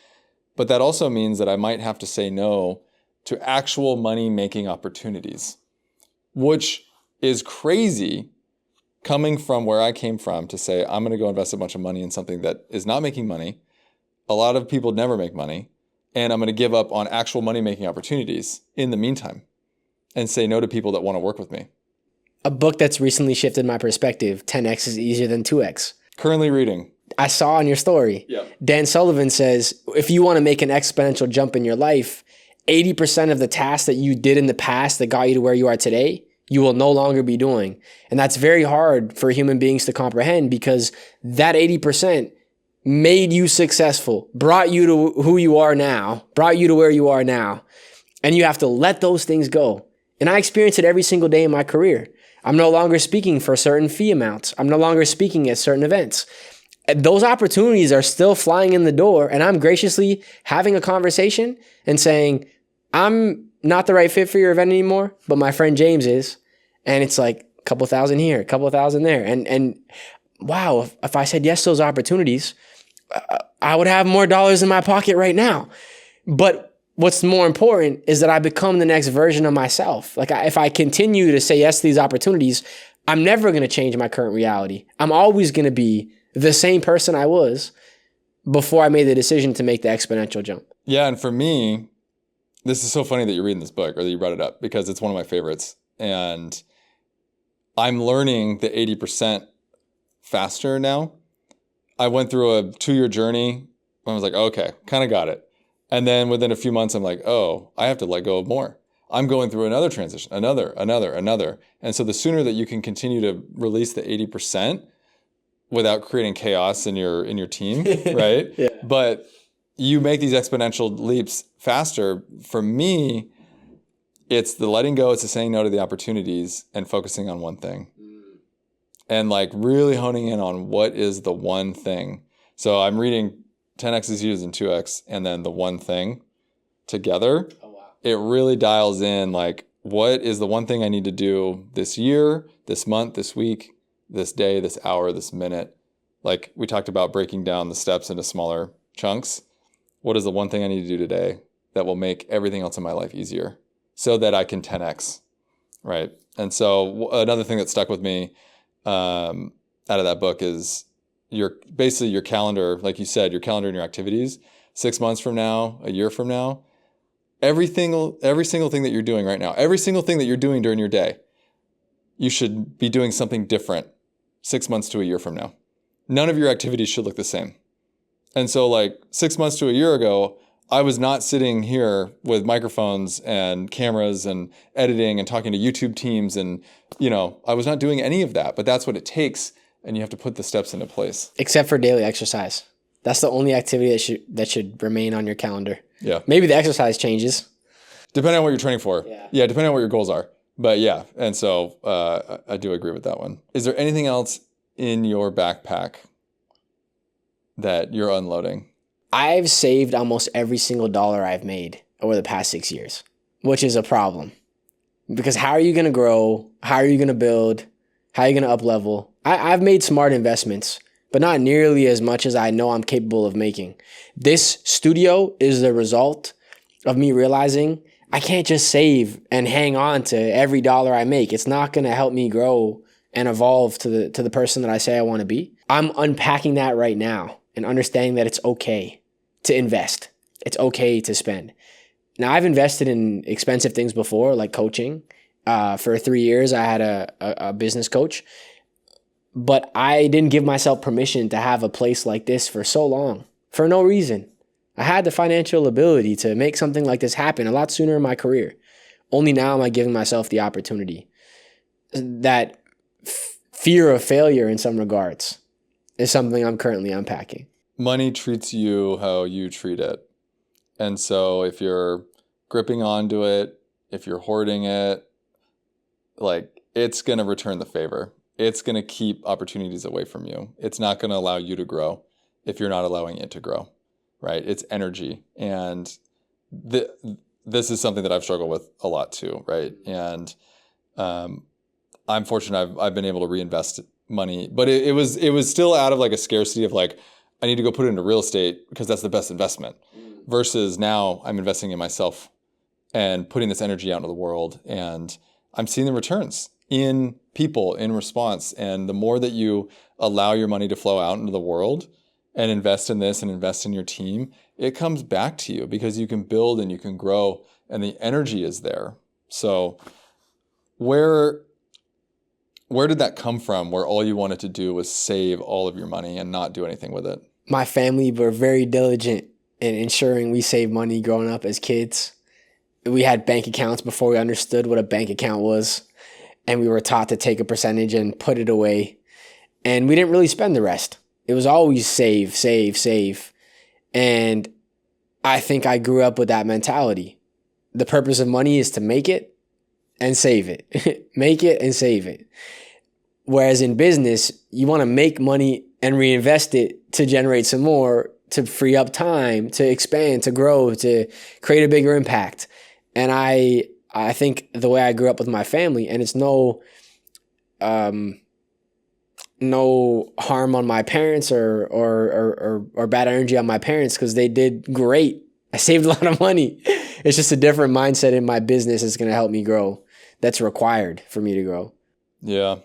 S2: But that also means that I might have to say no to actual money-making opportunities, which is crazy coming from where I came from, to say, I'm going to go invest a bunch of money in something that is not making money. A lot of people never make money. And I'm going to give up on actual money-making opportunities in the meantime and say no to people that want to work with me.
S1: A book that's recently shifted my perspective, 10x is easier than 2x.
S2: Currently reading.
S1: I saw on your story.
S2: Yep.
S1: Dan Sullivan says, if you want to make an exponential jump in your life, 80% of the tasks that you did in the past that got you to where you are today, you will no longer be doing. And that's very hard for human beings to comprehend, because that 80% made you successful, brought you to who you are now, brought you to where you are now. And you have to let those things go. And I experience it every single day in my career. I'm no longer speaking for certain fee amounts. I'm no longer speaking at certain events. Those opportunities are still flying in the door, and I'm graciously having a conversation and saying, I'm not the right fit for your event anymore, but my friend James is. And it's a couple thousand here, a couple thousand there. And wow, if I said yes to those opportunities, I would have more dollars in my pocket right now. But what's more important is that I become the next version of myself. If I continue to say yes to these opportunities, I'm never going to change my current reality. I'm always going to be the same person I was before I made the decision to make the exponential jump.
S2: Yeah, and for me, this is so funny that you're reading this book, or that you brought it up, because it's one of my favorites. And I'm learning the 80% faster now. I went through a 2-year journey I was like, okay, kind of got it. And then within a few months, I'm like, oh, I have to let go of more. I'm going through another transition, another. And so the sooner that you can continue to release the 80% without creating chaos in your team, right?
S1: Yeah.
S2: But you make these exponential leaps faster. For me, it's the letting go, it's the saying no to the opportunities and focusing on one thing. And like really honing in on what is the one thing. So I'm reading 10X is used in 2X and then the one thing together.
S1: Oh, wow.
S2: It really dials in like, what is the one thing I need to do this year, this month, this week, this day, this hour, this minute? Like we talked about breaking down the steps into smaller chunks. What is the one thing I need to do today that will make everything else in my life easier so that I can 10X, right? And so another thing that stuck with me out of that book is basically your calendar, like you said, your calendar and your activities, 6 months from now, a year from now, every single thing that you're doing right now, every single thing that you're doing during your day, you should be doing something different 6 months to a year from now. None of your activities should look the same. And so like 6 months to a year ago, I was not sitting here with microphones and cameras and editing and talking to YouTube teams. And, I was not doing any of that, but that's what it takes. And you have to put the steps into place.
S1: Except for daily exercise. That's the only activity that should remain on your calendar.
S2: Yeah.
S1: Maybe the exercise changes.
S2: Depending on what you're training for.
S1: Yeah.
S2: Depending on what your goals are. But yeah. And so I do agree with that one. Is there anything else in your backpack that you're unloading?
S1: I've saved almost every single dollar I've made over the past 6 years, which is a problem. Because how are you going to grow? How are you going to build? How are you going to up level? I've made smart investments, but not nearly as much as I know I'm capable of making. This studio is the result of me realizing I can't just save and hang on to every dollar I make. It's not going to help me grow and evolve to the person that I say I want to be. I'm unpacking that right now and understanding that it's okay to invest. It's okay to spend. Now, I've invested in expensive things before, like coaching. For 3 years, I had a business coach, but I didn't give myself permission to have a place like this for so long, for no reason. I had the financial ability to make something like this happen a lot sooner in my career. Only now am I giving myself the opportunity. That fear of failure in some regards is something I'm currently unpacking.
S2: Money treats you how you treat it. And so if you're gripping onto it, if you're hoarding it, like it's going to return the favor. It's going to keep opportunities away from you. It's not going to allow you to grow if you're not allowing it to grow, right? It's energy. And this is something that I've struggled with a lot too, right? And I'm fortunate I've been able to reinvest money, but it was still out of like a scarcity of like, I need to go put it into real estate because that's the best investment. Versus now I'm investing in myself and putting this energy out into the world. And I'm seeing the returns in people, in response. And the more that you allow your money to flow out into the world and invest in this and invest in your team, it comes back to you because you can build and you can grow and the energy is there. So where did that come from where all you wanted to do was save all of your money and not do anything with it?
S1: My family were very diligent in ensuring we saved money growing up as kids. We had bank accounts before we understood what a bank account was. And we were taught to take a percentage and put it away. And we didn't really spend the rest. It was always save, save, save. And I think I grew up with that mentality. The purpose of money is to make it and save it. Make it and save it. Whereas in business, you want to make money and reinvest it to generate some more, to free up time, to expand, to grow, to create a bigger impact. And I think the way I grew up with my family, and it's no harm on my parents or bad energy on my parents because they did great. I saved a lot of money. It's just a different mindset in my business that's going to help me grow. That's required for me to grow.
S2: Yeah.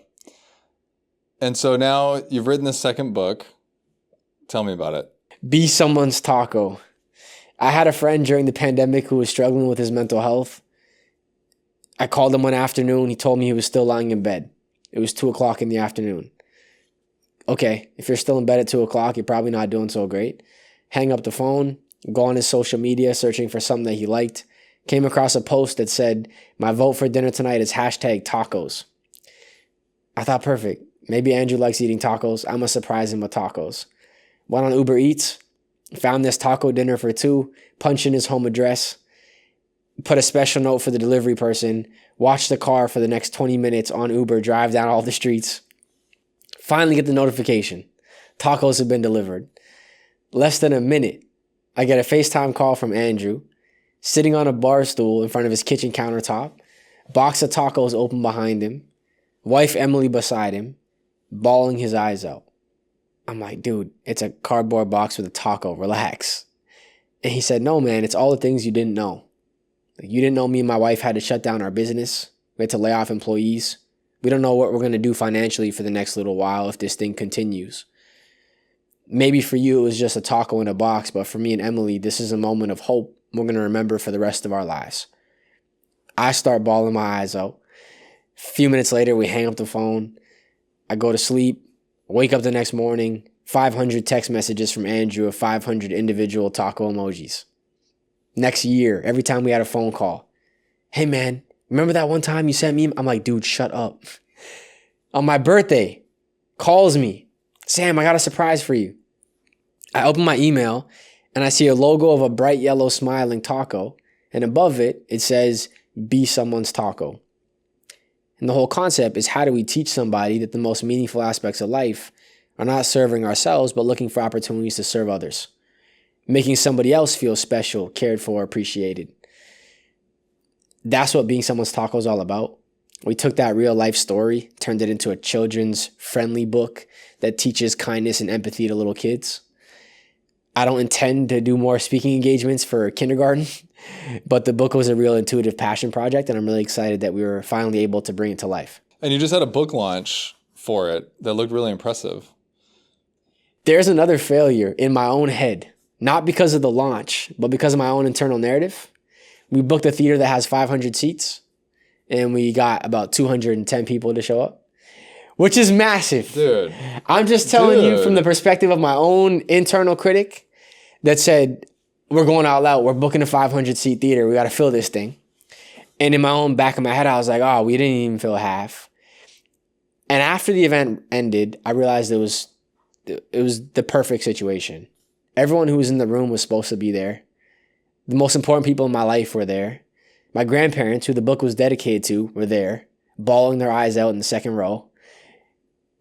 S2: And so now you've written the second book. Tell me about it.
S1: Be someone's taco. I had a friend during the pandemic who was struggling with his mental health. I called him one afternoon. He told me he was still lying in bed. It was 2:00 in the afternoon. Okay, if you're still in bed at 2:00, you're probably not doing so great. hang up the phone, go on his social media searching for something that he liked, came across a post that said, "My vote for dinner tonight is hashtag tacos." I thought, perfect. Maybe Andrew likes eating tacos. I'm going to surprise him with tacos. Went on Uber Eats, found this taco dinner for two, punched in his home address, put a special note for the delivery person, watched the car for the next 20 minutes on Uber, drive down all the streets. Finally get the notification. Tacos have been delivered. Less than a minute, I get a FaceTime call from Andrew, sitting on a bar stool in front of his kitchen countertop, box of tacos open behind him, wife Emily beside him, bawling his eyes out. I'm like, dude, it's a cardboard box with a taco, relax. And he said, no, man, it's all the things you didn't know. You didn't know me and my wife had to shut down our business. We had to lay off employees. We don't know what we're going to do financially for the next little while if this thing continues. Maybe for you, it was just a taco in a box, but for me and Emily, this is a moment of hope we're going to remember for the rest of our lives. I start bawling my eyes out. A few minutes later, we hang up the phone. I go to sleep, wake up the next morning, 500 text messages from Andrew of 500 individual taco emojis. Next year, every time we had a phone call, hey man, remember that one time you sent me? I'm like, dude, shut up. On my birthday, calls me, Sam, I got a surprise for you. I open my email and I see a logo of a bright yellow smiling taco, and above it, it says, be someone's taco. And the whole concept is, how do we teach somebody that the most meaningful aspects of life are not serving ourselves, but looking for opportunities to serve others, making somebody else feel special, cared for, appreciated. That's what being someone's taco is all about. We took that real life story, turned it into a children's friendly book that teaches kindness and empathy to little kids. I don't intend to do more speaking engagements for kindergarten, but the book was a real intuitive passion project, and I'm really excited that we were finally able to bring it to life.
S2: And you just had a book launch for it that looked really impressive.
S1: There's another failure in my own head, not because of the launch, but because of my own internal narrative. We booked a theater that has 500 seats, and we got about 210 people to show up, which is massive.
S2: Dude.
S1: I'm just telling you from the perspective of my own internal critic that said, we're going all out. We're booking a 500-seat theater. We got to fill this thing. And in my own back of my head, I was like, oh, we didn't even fill half. And after the event ended, I realized it was the perfect situation. Everyone who was in the room was supposed to be there. The most important people in my life were there. My grandparents, who the book was dedicated to, were there, bawling their eyes out in the second row.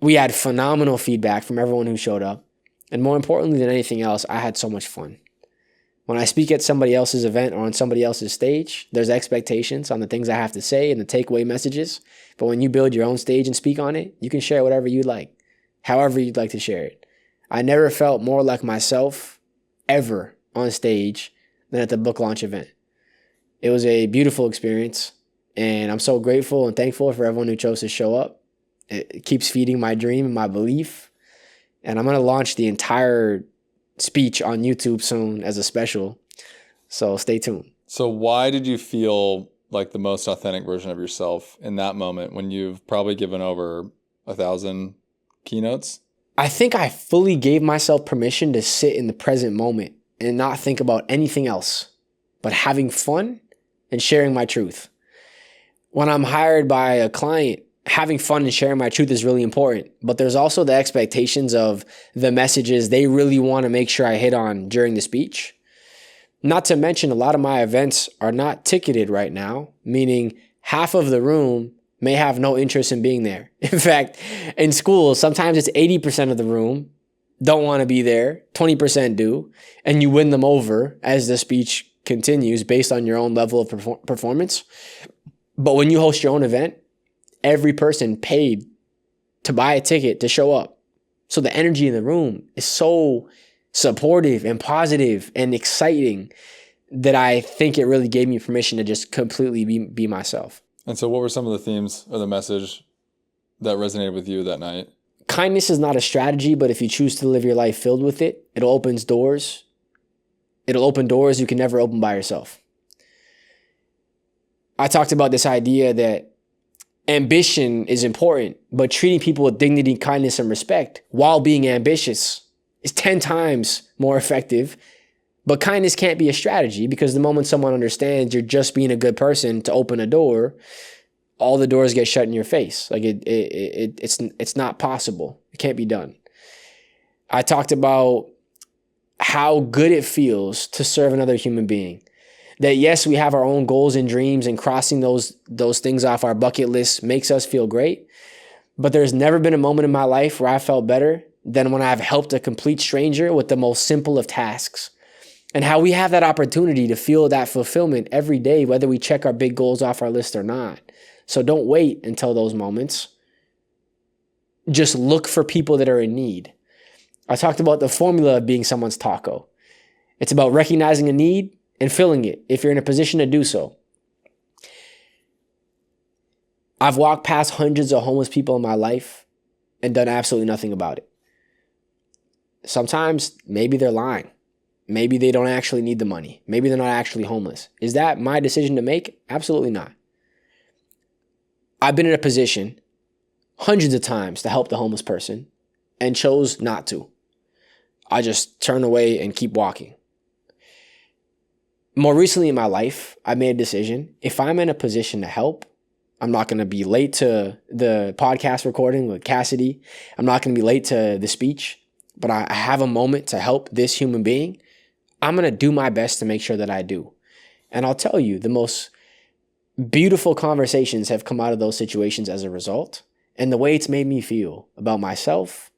S1: We had phenomenal feedback from everyone who showed up. And more importantly than anything else, I had so much fun. When I speak at somebody else's event or on somebody else's stage, there's expectations on the things I have to say and the takeaway messages. But when you build your own stage and speak on it, you can share whatever you like, however you'd like to share it. I never felt more like myself ever on stage than at the book launch event. It was a beautiful experience, and I'm so grateful and thankful for everyone who chose to show up. It keeps feeding my dream and my belief. And I'm going to launch the entire speech on YouTube soon as a special. So stay tuned.
S2: So why did you feel like the most authentic version of yourself in that moment when you've probably given over 1,000 keynotes?
S1: I think I fully gave myself permission to sit in the present moment and not think about anything else, but having fun and sharing my truth. When I'm hired by a client, having fun and sharing my truth is really important, but there's also the expectations of the messages they really want to make sure I hit on during the speech. Not to mention, a lot of my events are not ticketed right now, meaning half of the room may have no interest in being there. In fact, in school, sometimes it's 80% of the room don't want to be there, 20% do, and you win them over as the speech continues based on your own level of performance. But when you host your own event, every person paid to buy a ticket to show up. So the energy in the room is so supportive and positive and exciting that I think it really gave me permission to just completely be myself.
S2: And so what were some of the themes or the message that resonated with you that night?
S1: Kindness is not a strategy, but if you choose to live your life filled with it, it'll open doors. It'll open doors you can never open by yourself. I talked about this idea that ambition is important, but treating people with dignity, kindness, and respect while being ambitious is 10 times more effective. But kindness can't be a strategy, because the moment someone understands you're just being a good person to open a door, all the doors get shut in your face. Like it's not possible. It can't be done. I talked about how good it feels to serve another human being. That yes, we have our own goals and dreams, and crossing those things off our bucket list makes us feel great. But there's never been a moment in my life where I felt better than when I've helped a complete stranger with the most simple of tasks. And how we have that opportunity to feel that fulfillment every day, whether we check our big goals off our list or not. So don't wait until those moments. Just look for people that are in need. I talked about the formula of being someone's taco. It's about recognizing a need and filling it if you're in a position to do so. I've walked past hundreds of homeless people in my life and done absolutely nothing about it. Sometimes maybe they're lying. Maybe they don't actually need the money. Maybe they're not actually homeless. Is that my decision to make? Absolutely not. I've been in a position hundreds of times to help the homeless person and chose not to. I just turn away and keep walking. More recently in my life, I made a decision. If I'm in a position to help, I'm not going to be late to the podcast recording with Kassidy. I'm not going to be late to the speech, but I have a moment to help this human being. I'm going to do my best to make sure that I do. And I'll tell you, the most beautiful conversations have come out of those situations as a result. And the way it's made me feel about myself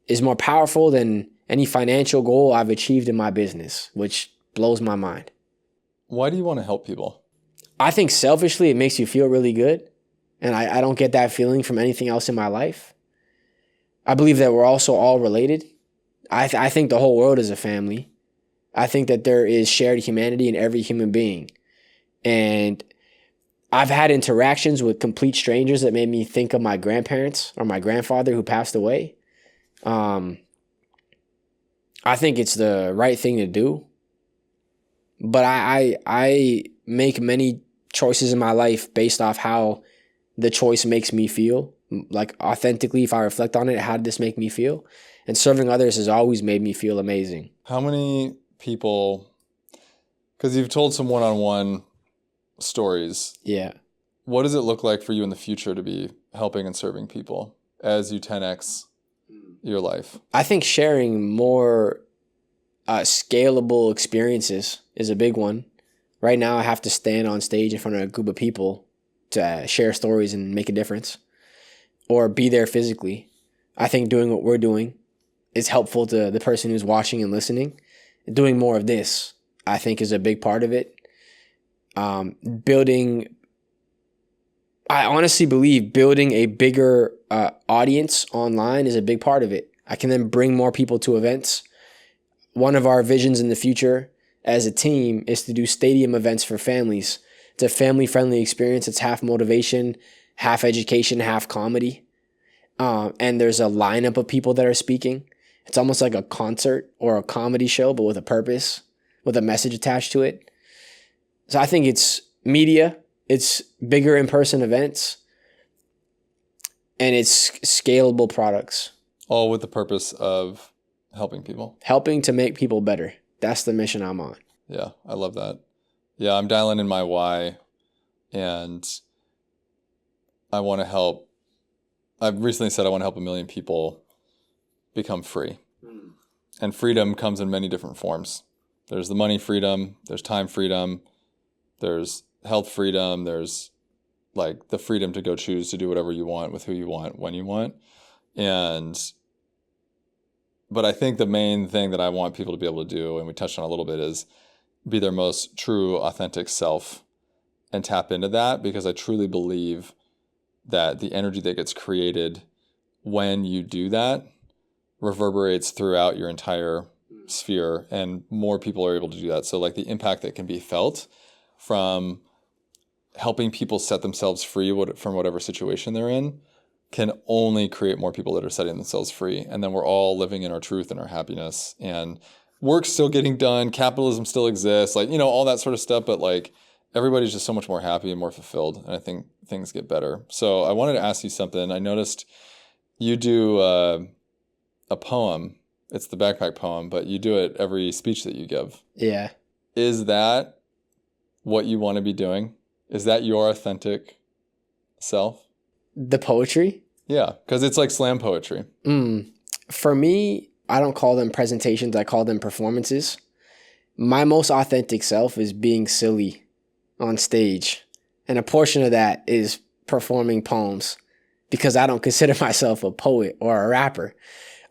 S1: is more powerful than any financial goal I've achieved in my business, which blows my mind.
S2: Why do you want to help people?
S1: I think selfishly, it makes you feel really good. And I don't get that feeling from anything else in my life. I believe that we're also all related. I think the whole world is a family. I think that there is shared humanity in every human being. And I've had interactions with complete strangers that made me think of my grandparents or my grandfather who passed away. I think it's the right thing to do. But I make many choices in my life based off how the choice makes me feel. Like authentically, if I reflect on it, how did this make me feel? And serving others has always made me feel amazing.
S2: How many people, because you've told some one-on-one stories.
S1: Yeah.
S2: What does it look like for you in the future to be helping and serving people as you 10x your life?
S1: I think sharing more scalable experiences is a big one. Right now, I have to stand on stage in front of a group of people to share stories and make a difference, or be there physically. I think doing what we're doing is helpful to the person who's watching and listening. Doing more of this, I think, is a big part of it. I honestly believe building a bigger audience online is a big part of it. I can then bring more people to events. One of our visions in the future as a team is to do stadium events for families. It's a family-friendly experience. It's half motivation, half education, half comedy. And there's a lineup of people that are speaking. It's almost like a concert or a comedy show, but with a purpose, with a message attached to it. So I think it's media, it's bigger in-person events, and it's scalable products.
S2: All with the purpose of helping people.
S1: Helping to make people better. That's the mission I'm on.
S2: Yeah, I love that. Yeah, I'm dialing in my why, and I want to help. I've recently said I want to help 1 million people become free. And freedom comes in many different forms. There's the money freedom, there's time freedom, there's health freedom, there's like the freedom to go choose to do whatever you want with who you want, when you want. But I think the main thing that I want people to be able to do, and we touched on a little bit, is be their most true, authentic self and tap into that, because I truly believe that the energy that gets created when you do that reverberates throughout your entire sphere, and more people are able to do that. So like the impact that can be felt from helping people set themselves free from whatever situation they're in can only create more people that are setting themselves free. And then we're all living in our truth and our happiness, and work's still getting done. Capitalism still exists, like, all that sort of stuff. But like everybody's just so much more happy and more fulfilled. And I think things get better. So I wanted to ask you something. I noticed you do a poem it's the backpack poem, but you do it every speech that you give.
S1: Yeah.
S2: Is that what you want to be doing? Is that your authentic self?
S1: The poetry?
S2: Yeah, because it's like slam poetry.
S1: For me, I don't call them presentations. I call them performances. My most authentic self is being silly on stage. And a portion of that is performing poems because I don't consider myself a poet or a rapper.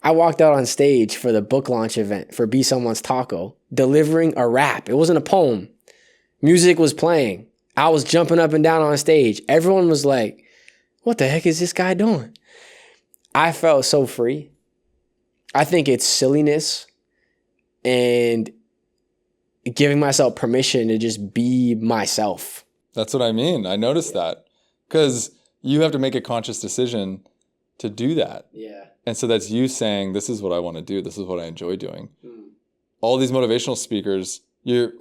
S1: I walked out on stage for the book launch event for Be Someone's Taco, delivering a rap. It wasn't a poem. Music was playing. I was jumping up and down on stage. Everyone was like, what the heck is this guy doing? I felt so free. I think it's silliness and giving myself permission to just be myself.
S2: That's what I mean. I noticed that because you have to make a conscious decision to do that.
S1: Yeah.
S2: And so that's you saying, this is what I want to do. This is what I enjoy doing. All these motivational speakers, you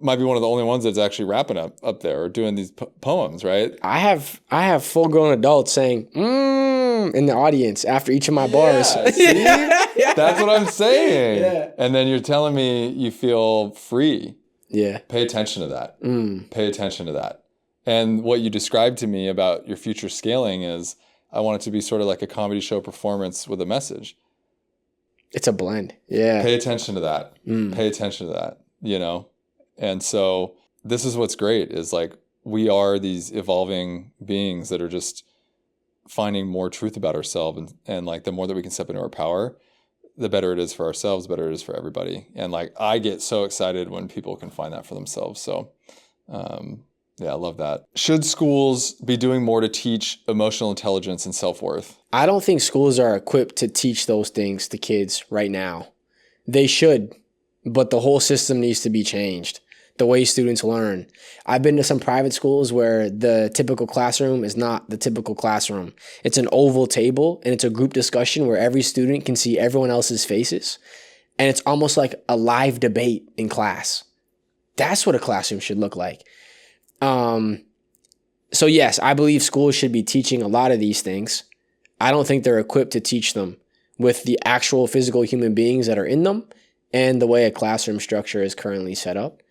S2: might be one of the only ones that's actually rapping up there or doing these poems, right?
S1: I have full grown adults saying, in the audience after each of my bars.
S2: See? That's what I'm saying. Yeah. And then you're telling me you feel free.
S1: Yeah.
S2: Pay attention to that. Pay attention to that. And what you described to me about your future scaling is, I want it to be sort of like a comedy show performance with a message.
S1: It's a blend. Yeah.
S2: Pay attention to that. Pay attention to that, you know? And so this is what's great is like, we are these evolving beings that are just finding more truth about ourselves. And like, the more that we can step into our power, the better it is for ourselves, the better it is for everybody. And like, I get so excited when people can find that for themselves. So, yeah, I love that. Should schools be doing more to teach emotional intelligence and self-worth?
S1: I don't think schools are equipped to teach those things to kids right now. They should, but the whole system needs to be changed. The way students learn. I've been to some private schools where the typical classroom is not the typical classroom. It's an oval table and it's a group discussion where every student can see everyone else's faces. And it's almost like a live debate in class. That's what a classroom should look like. So yes, I believe schools should be teaching a lot of these things. I don't think they're equipped to teach them with the actual physical human beings that are in them and the way a classroom structure is currently set up.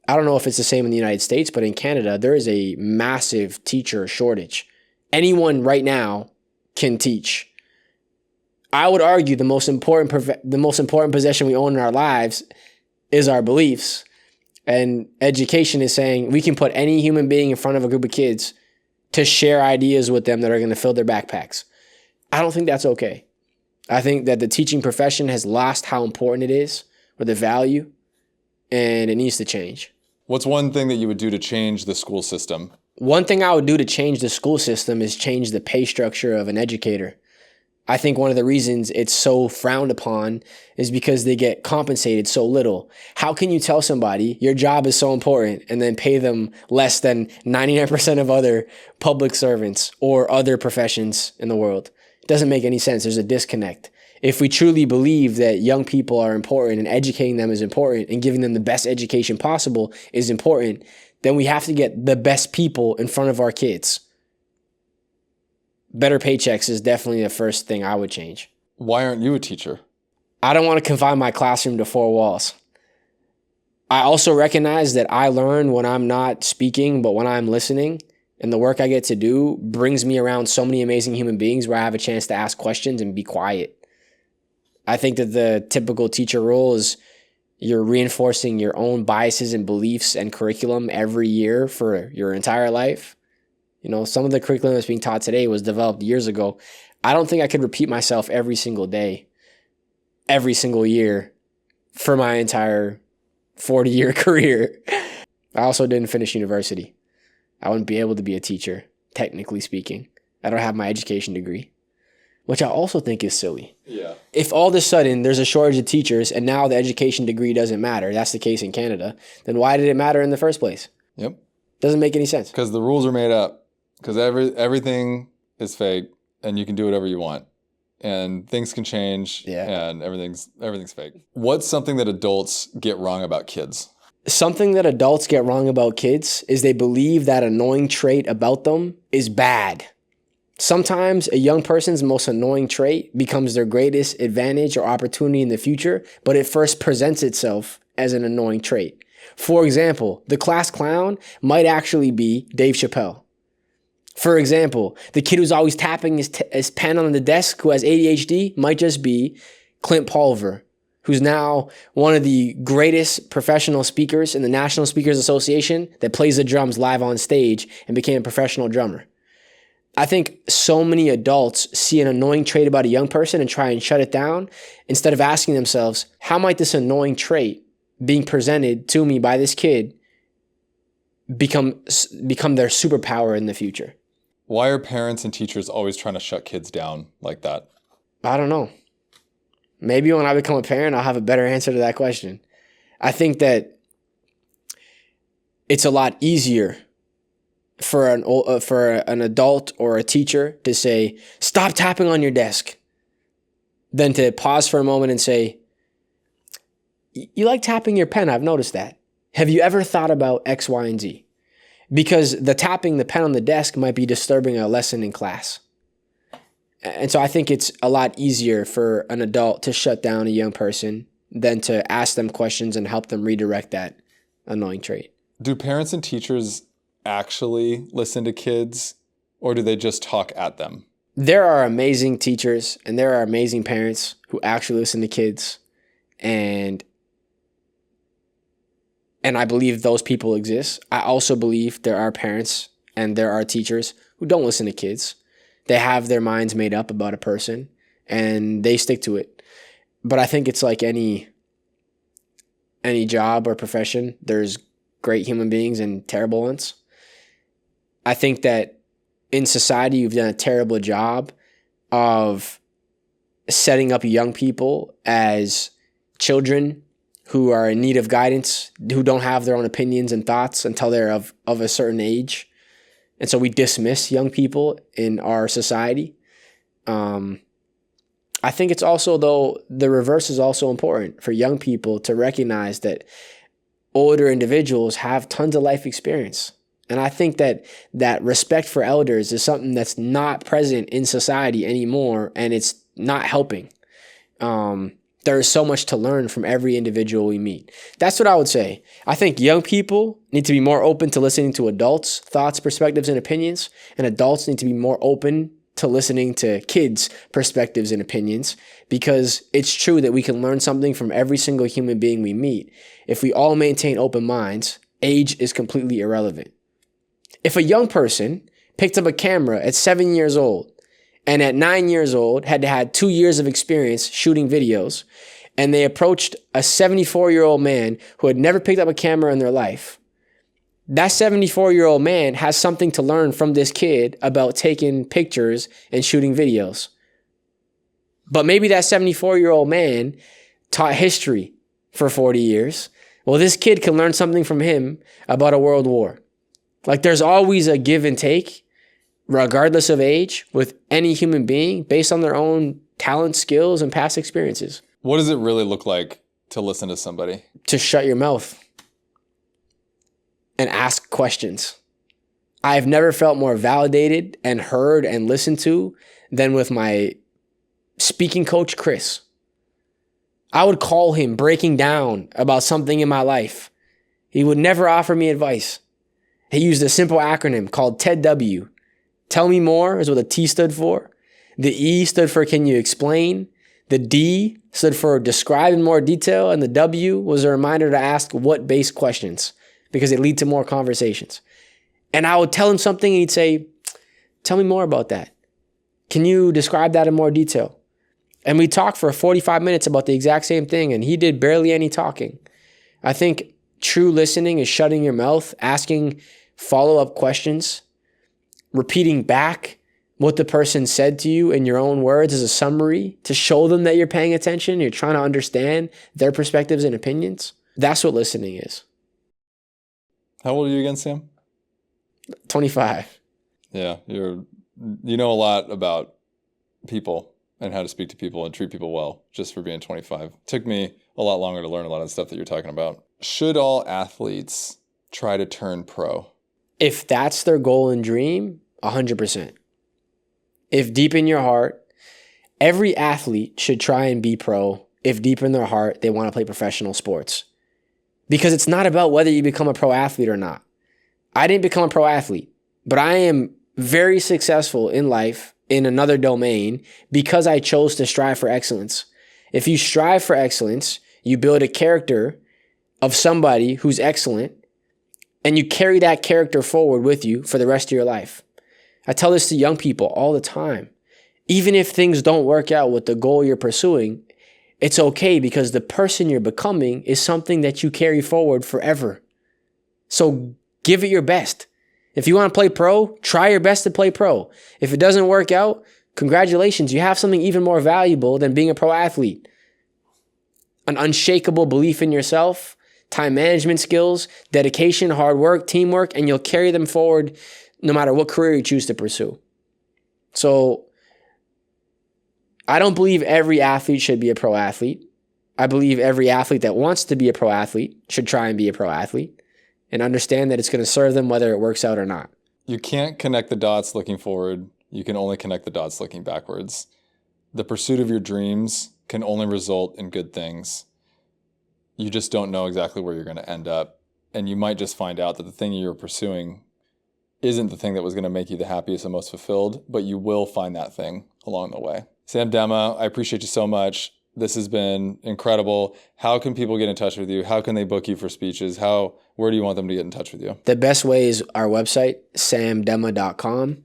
S1: I don't know if it's the same in the United States, but in Canada, there is a massive teacher shortage. Anyone right now can teach. I would argue the most important possession we own in our lives is our beliefs. And education is saying we can put any human being in front of a group of kids to share ideas with them that are going to fill their backpacks. I don't think that's okay. I think that the teaching profession has lost how important it is or the value, and it needs to change.
S2: What's one thing that you would do to change the school system?
S1: One thing I would do to change the school system is change the pay structure of an educator. I think one of the reasons it's so frowned upon is because they get compensated so little. How can you tell somebody your job is so important and then pay them less than 99% of other public servants or other professions in the world? It doesn't make any sense. There's a disconnect. If we truly believe that young people are important and educating them is important and giving them the best education possible is important, then we have to get the best people in front of our kids. Better paychecks is definitely the first thing I would change.
S2: Why aren't you a teacher?
S1: I don't want to confine my classroom to four walls. I also recognize that I learn when I'm not speaking, but when I'm listening. And the work I get to do brings me around so many amazing human beings where I have a chance to ask questions and be quiet. I think that the typical teacher role is you're reinforcing your own biases and beliefs and curriculum every year for your entire life. You know, some of the curriculum that's being taught today was developed years ago. I don't think I could repeat myself every single day, every single year for my entire 40-year career. I also didn't finish university. I wouldn't be able to be a teacher, technically speaking. I don't have my education degree, which I also think is silly.
S2: Yeah.
S1: If all of a sudden there's a shortage of teachers and now the education degree doesn't matter, that's the case in Canada, then why did it matter in the first place?
S2: Yep.
S1: Doesn't make any sense.
S2: Because the rules are made up. Because everything is fake and you can do whatever you want. And things can change and everything's fake. What's something that adults get wrong about kids?
S1: Something that adults get wrong about kids is they believe that annoying trait about them is bad. Sometimes a young person's most annoying trait becomes their greatest advantage or opportunity in the future, but it first presents itself as an annoying trait. For example, the class clown might actually be Dave Chappelle. For example, the kid who's always tapping his pen on the desk who has ADHD might just be Clint Pulver, who's now one of the greatest professional speakers in the National Speakers Association that plays the drums live on stage and became a professional drummer. I think so many adults see an annoying trait about a young person and try and shut it down instead of asking themselves, how might this annoying trait being presented to me by this kid become their superpower in the future?
S2: Why are parents and teachers always trying to shut kids down like that?
S1: I don't know. Maybe when I become a parent, I'll have a better answer to that question. I think that it's a lot easier for an adult or a teacher to say, stop tapping on your desk, than to pause for a moment and say, you like tapping your pen, I've noticed that. Have you ever thought about X, Y, and Z? Because the tapping the pen on the desk might be disturbing a lesson in class. And so I think it's a lot easier for an adult to shut down a young person than to ask them questions and help them redirect that annoying trait.
S2: Do parents and teachers actually listen to kids, or do they just talk at them?
S1: There are amazing teachers and there are amazing parents who actually listen to kids, and I believe those people exist. I also believe there are parents and there are teachers who don't listen to kids. They have their minds made up about a person and they stick to it. But I think it's like any job or profession. There's great human beings and terrible ones. I think that in society, you've done a terrible job of setting up young people as children who are in need of guidance, who don't have their own opinions and thoughts until they're of a certain age. And so we dismiss young people in our society. I think it's also, though, the reverse is also important for young people to recognize that older individuals have tons of life experience. And I think that respect for elders is something that's not present in society anymore, and it's not helping. There is so much to learn from every individual we meet. That's what I would say. I think young people need to be more open to listening to adults' thoughts, perspectives, and opinions, and adults need to be more open to listening to kids' perspectives and opinions, because it's true that we can learn something from every single human being we meet. If we all maintain open minds, age is completely irrelevant. If a young person picked up a camera at 7 years old and at 9 years old had 2 years of experience shooting videos, and they approached a 74-year-old man who had never picked up a camera in their life, that 74-year-old man has something to learn from this kid about taking pictures and shooting videos. But maybe that 74-year-old man taught history for 40 years. Well, this kid can learn something from him about a world war. Like, there's always a give and take, regardless of age, with any human being based on their own talent, skills, and past experiences.
S2: What does it really look like to listen to somebody?
S1: To shut your mouth and ask questions. I've never felt more validated and heard and listened to than with my speaking coach, Chris. I would call him breaking down about something in my life. He would never offer me advice. He used a simple acronym called TEDW. Tell me more is what the T stood for. The E stood for can you explain? The D stood for describe in more detail. And the W was a reminder to ask what-based questions, because they lead to more conversations. And I would tell him something and he'd say, tell me more about that. Can you describe that in more detail? And we talked for 45 minutes about the exact same thing, and he did barely any talking. I think true listening is shutting your mouth, asking follow-up questions, repeating back what the person said to you in your own words as a summary to show them that you're paying attention, you're trying to understand their perspectives and opinions. That's what listening is.
S2: How old are you again, Sam?
S1: 25.
S2: Yeah, you know a lot about people and how to speak to people and treat people well just for being 25. Took me a lot longer to learn a lot of the stuff that you're talking about. Should all athletes try to turn pro?
S1: If that's their goal and dream, 100%. if deep in your heart, every athlete should try and be pro if deep in their heart they want to play professional sports. Because it's not about whether you become a pro athlete or not. I didn't become a pro athlete, but I am very successful in life in another domain because I chose to strive for excellence. If you strive for excellence, you build a character of somebody who's excellent, and you carry that character forward with you for the rest of your life. I tell this to young people all the time. Even if things don't work out with the goal you're pursuing, it's okay because the person you're becoming is something that you carry forward forever. So give it your best. If you want to play pro, try your best to play pro. If it doesn't work out, congratulations. You have something even more valuable than being a pro athlete. An unshakable belief in yourself, time management skills, dedication, hard work, teamwork, and you'll carry them forward no matter what career you choose to pursue. So I don't believe every athlete should be a pro athlete. I believe every athlete that wants to be a pro athlete should try and be a pro athlete and understand that it's going to serve them whether it works out or not.
S2: You can't connect the dots looking forward. You can only connect the dots looking backwards. The pursuit of your dreams can only result in good things. You just don't know exactly where you're going to end up. And you might just find out that the thing you're pursuing isn't the thing that was going to make you the happiest and most fulfilled, but you will find that thing along the way. Sam Demma, I appreciate you so much. This has been incredible. How can people get in touch with you? How can they book you for speeches? Where do you want them to get in touch with you?
S1: The best way is our website, samdemma.com,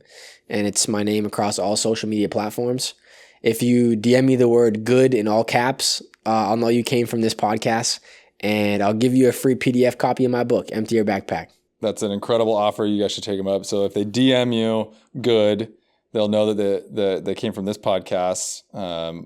S1: and it's my name across all social media platforms. If you DM me the word good in all caps, I'll know you came from this podcast, and I'll give you a free PDF copy of my book, Empty Your Backpack.
S2: That's an incredible offer. You guys should take them up. So if they DM you good, they'll know that they came from this podcast,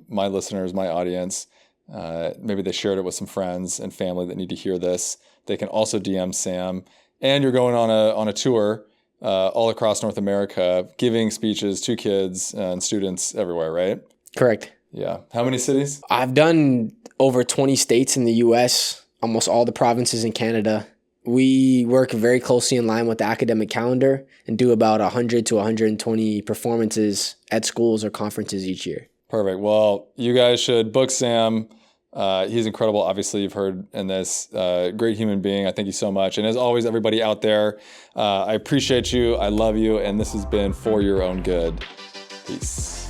S2: my listeners, my audience. Maybe they shared it with some friends and family that need to hear this. They can also DM Sam. And you're going on a tour all across North America, giving speeches to kids and students everywhere, right?
S1: Correct.
S2: Yeah. How many cities?
S1: I've done over 20 states in the U.S., almost all the provinces in Canada. We work very closely in line with the academic calendar and do about 100 to 120 performances at schools or conferences each year.
S2: Perfect. Well, you guys should book Sam. He's incredible. Obviously, you've heard in this. Great human being. I thank you so much. And as always, everybody out there, I appreciate you. I love you. And this has been For Your Own Good. Peace.